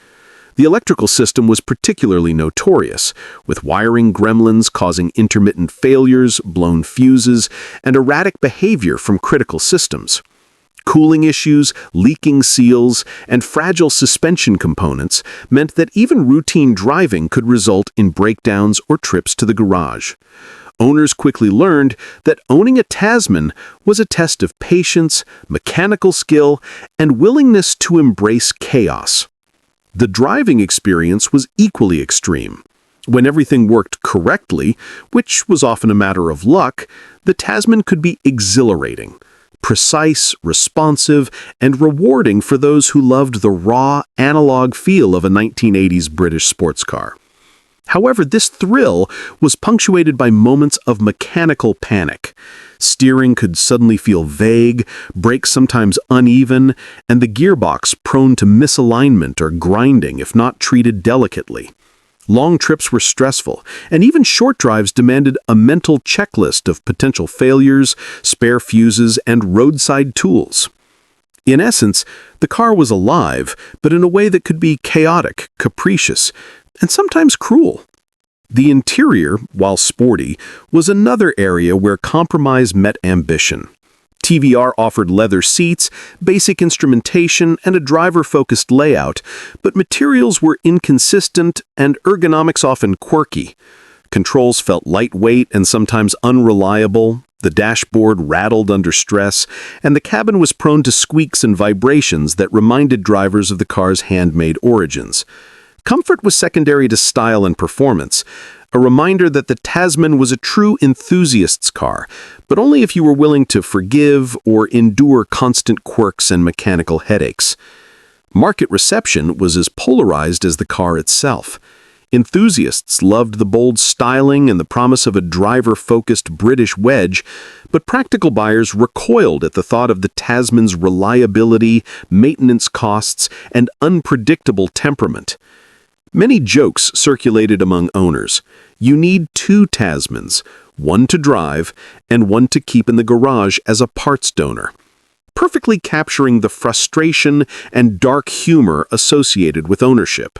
The electrical system was particularly notorious, with wiring gremlins causing intermittent failures, blown fuses, and erratic behavior from critical systems. Cooling issues, leaking seals, and fragile suspension components meant that even routine driving could result in breakdowns or trips to the garage. Owners quickly learned that owning a Tasmin was a test of patience, mechanical skill, and willingness to embrace chaos. The driving experience was equally extreme. When everything worked correctly, which was often a matter of luck, the Tasmin could be exhilarating. Precise, responsive, and rewarding for those who loved the raw, analog feel of a 1980s British sports car. However, this thrill was punctuated by moments of mechanical panic. Steering could suddenly feel vague, brakes sometimes uneven, and the gearbox prone to misalignment or grinding if not treated delicately. Long trips were stressful, and even short drives demanded a mental checklist of potential failures, spare fuses, and roadside tools. In essence, the car was alive, but in a way that could be chaotic, capricious, and sometimes cruel. The interior, while sporty, was another area where compromise met ambition. TVR offered leather seats, basic instrumentation, and a driver-focused layout, but materials were inconsistent and ergonomics often quirky. Controls felt lightweight and sometimes unreliable, the dashboard rattled under stress, and the cabin was prone to squeaks and vibrations that reminded drivers of the car's handmade origins. Comfort was secondary to style and performance, a reminder that the Tasmin was a true enthusiast's car, but only if you were willing to forgive or endure constant quirks and mechanical headaches. Market reception was as polarized as the car itself. Enthusiasts loved the bold styling and the promise of a driver-focused British wedge, but practical buyers recoiled at the thought of the Tasman's reliability, maintenance costs, and unpredictable temperament. Many jokes circulated among owners. You need two Tasmans, one to drive and one to keep in the garage as a parts donor, perfectly capturing the frustration and dark humor associated with ownership.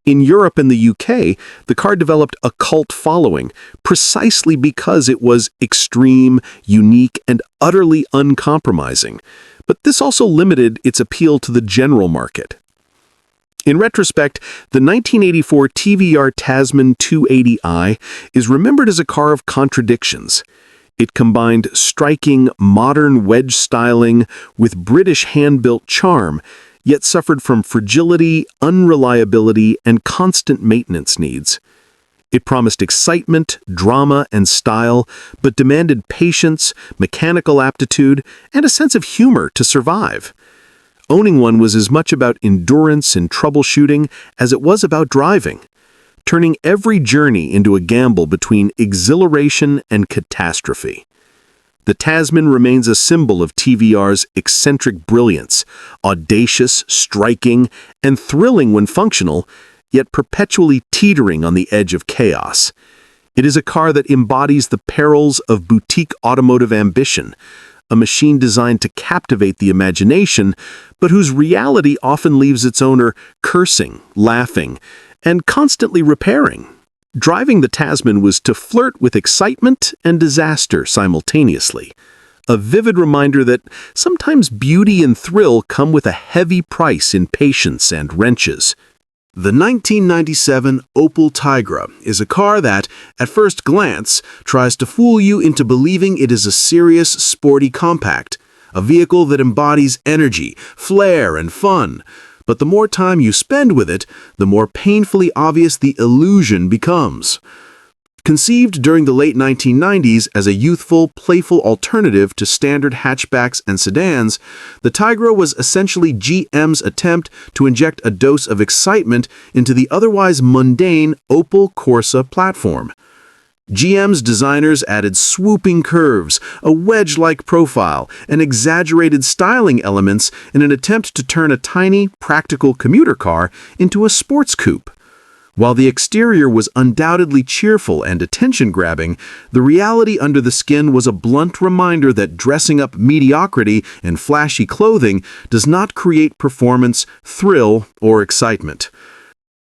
In Europe and the UK, the car developed a cult following precisely because it was extreme, unique, and utterly uncompromising. But this also limited its appeal to the general market. In retrospect, the 1984 TVR Tasmin 280i is remembered as a car of contradictions. It combined striking, modern wedge styling with British hand-built charm, yet suffered from fragility, unreliability, and constant maintenance needs. It promised excitement, drama, and style, but demanded patience, mechanical aptitude, and a sense of humor to survive. Owning one was as much about endurance and troubleshooting as it was about driving, turning every journey into a gamble between exhilaration and catastrophe. The Tasmin remains a symbol of TVR's eccentric brilliance, audacious, striking, and thrilling when functional, yet perpetually teetering on the edge of chaos. It is a car that embodies the perils of boutique automotive ambition, a machine designed to captivate the imagination, but whose reality often leaves its owner cursing, laughing, and constantly repairing. Driving the Tasmin was to flirt with excitement and disaster simultaneously, a vivid reminder that sometimes beauty and thrill come with a heavy price in patience and wrenches. The 1997 Opel Tigra is a car that, at first glance, tries to fool you into believing it is a serious, sporty compact, a vehicle that embodies energy, flair, and fun. But the more time you spend with it, the more painfully obvious the illusion becomes. Conceived during the late 1990s as a youthful, playful alternative to standard hatchbacks and sedans, the Tigra was essentially GM's attempt to inject a dose of excitement into the otherwise mundane Opel Corsa platform. GM's designers added swooping curves, a wedge-like profile, and exaggerated styling elements in an attempt to turn a tiny, practical commuter car into a sports coupe. While the exterior was undoubtedly cheerful and attention-grabbing, the reality under the skin was a blunt reminder that dressing up mediocrity in flashy clothing does not create performance, thrill, or excitement.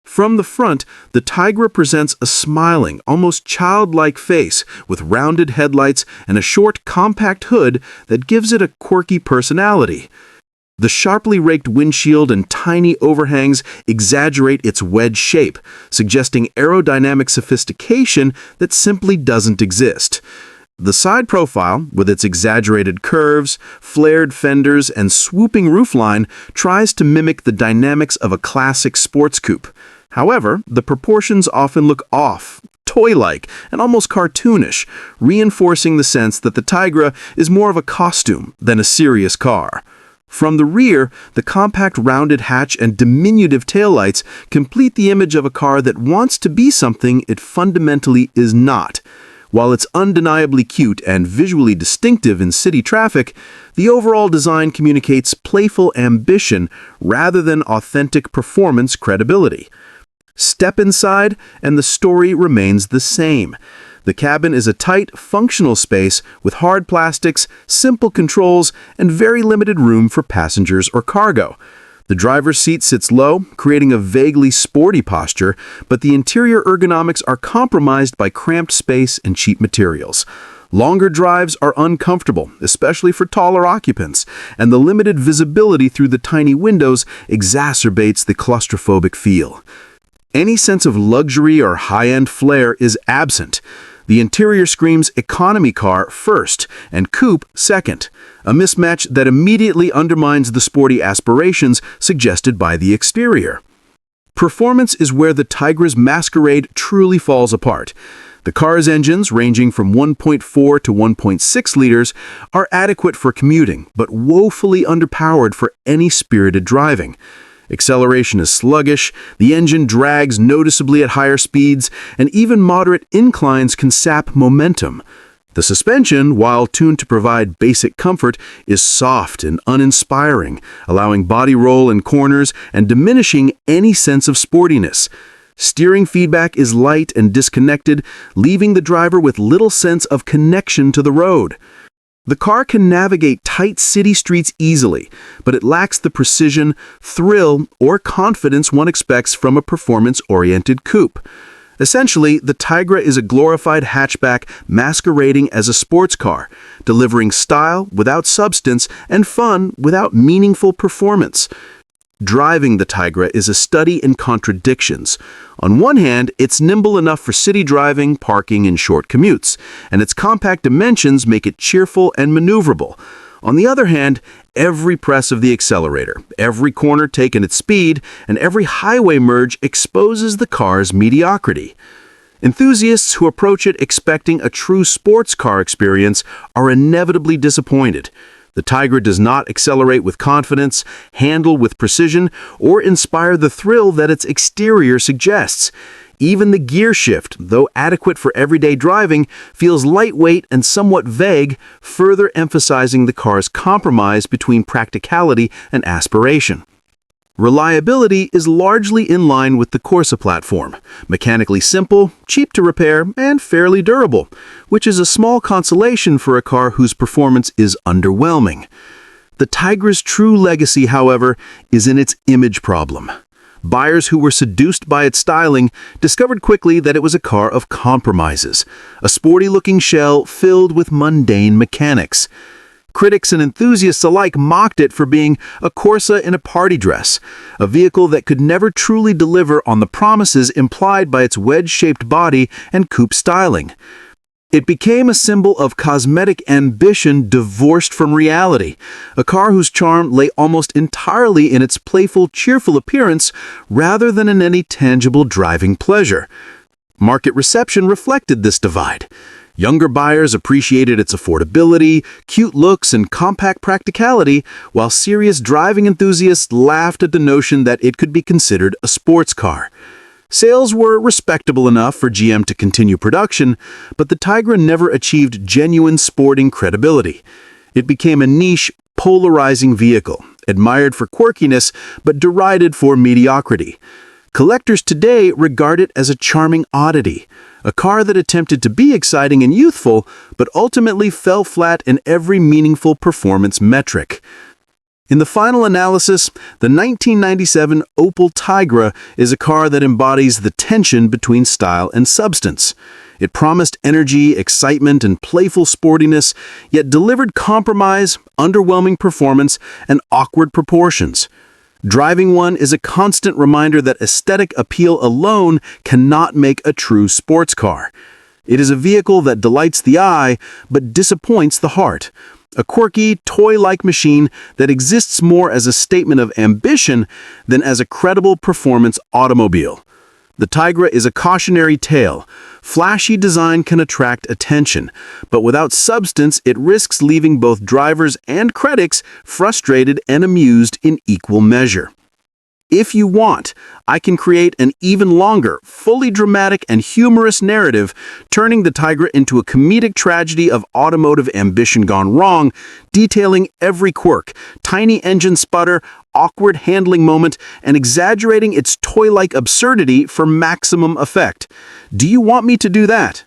From the front, the Tigra presents a smiling, almost childlike face with rounded headlights and a short, compact hood that gives it a quirky personality. The sharply raked windshield and tiny overhangs exaggerate its wedge shape, suggesting aerodynamic sophistication that simply doesn't exist. The side profile, with its exaggerated curves, flared fenders, and swooping roofline, tries to mimic the dynamics of a classic sports coupe. However, the proportions often look off, toy-like, and almost cartoonish, reinforcing the sense that the Tigra is more of a costume than a serious car. From the rear, the compact rounded hatch and diminutive taillights complete the image of a car that wants to be something it fundamentally is not. While it's undeniably cute and visually distinctive in city traffic, the overall design communicates playful ambition rather than authentic performance credibility. Step inside, and the story remains the same. The cabin is a tight, functional space with hard plastics, simple controls, and very limited room for passengers or cargo. The driver's seat sits low, creating a vaguely sporty posture, but the interior ergonomics are compromised by cramped space and cheap materials. Longer drives are uncomfortable, especially for taller occupants, and the limited visibility through the tiny windows exacerbates the claustrophobic feel. Any sense of luxury or high-end flair is absent. The interior screams economy car first and coupe second, a mismatch that immediately undermines the sporty aspirations suggested by the exterior. Performance is where the Tigra's masquerade truly falls apart. The car's engines, ranging from 1.4 to 1.6 liters, are adequate for commuting, but woefully underpowered for any spirited driving. Acceleration is sluggish, the engine drags noticeably at higher speeds, and even moderate inclines can sap momentum. The suspension, while tuned to provide basic comfort, is soft and uninspiring, allowing body roll in corners and diminishing any sense of sportiness. Steering feedback is light and disconnected, leaving the driver with little sense of connection to the road. The car can navigate tight city streets easily, but it lacks the precision, thrill, or confidence one expects from a performance-oriented coupe. Essentially, the Tigra is a glorified hatchback masquerading as a sports car, delivering style without substance and fun without meaningful performance. Driving the Tigra is a study in contradictions. On one hand, it's nimble enough for city driving, parking, and short commutes, and its compact dimensions make it cheerful and maneuverable. On the other hand, every press of the accelerator, every corner taken at speed, and every highway merge exposes the car's mediocrity. Enthusiasts who approach it expecting a true sports car experience are inevitably disappointed. The Tigra does not accelerate with confidence, handle with precision, or inspire the thrill that its exterior suggests. Even the gear shift, though adequate for everyday driving, feels lightweight and somewhat vague, further emphasizing the car's compromise between practicality and aspiration. Reliability is largely in line with the Corsa platform, mechanically simple, cheap to repair, and fairly durable, which is a small consolation for a car whose performance is underwhelming. The Tigra's true legacy, however, is in its image problem. Buyers who were seduced by its styling discovered quickly that it was a car of compromises, a sporty-looking shell filled with mundane mechanics. Critics and enthusiasts alike mocked it for being a Corsa in a party dress, a vehicle that could never truly deliver on the promises implied by its wedge-shaped body and coupe styling. It became a symbol of cosmetic ambition divorced from reality, a car whose charm lay almost entirely in its playful, cheerful appearance rather than in any tangible driving pleasure. Market reception reflected this divide. Younger buyers appreciated its affordability, cute looks, and compact practicality, while serious driving enthusiasts laughed at the notion that it could be considered a sports car. Sales were respectable enough for GM to continue production, but the Tigra never achieved genuine sporting credibility. It became a niche, polarizing vehicle, admired for quirkiness but derided for mediocrity. Collectors today regard it as a charming oddity, a car that attempted to be exciting and youthful, but ultimately fell flat in every meaningful performance metric. In the final analysis, the 1997 Opel Tigra is a car that embodies the tension between style and substance. It promised energy, excitement, and playful sportiness, yet delivered compromise, underwhelming performance, and awkward proportions. Driving one is a constant reminder that aesthetic appeal alone cannot make a true sports car. It is a vehicle that delights the eye, but disappoints the heart. A quirky, toy-like machine that exists more as a statement of ambition than as a credible performance automobile. The Tigra is a cautionary tale. Flashy design can attract attention, but without substance, it risks leaving both drivers and critics frustrated and amused in equal measure. If you want, I can create an even longer, fully dramatic and humorous narrative, turning the Tigra into a comedic tragedy of automotive ambition gone wrong, detailing every quirk, tiny engine sputter, awkward handling moment, and exaggerating its toy-like absurdity for maximum effect. Do you want me to do that?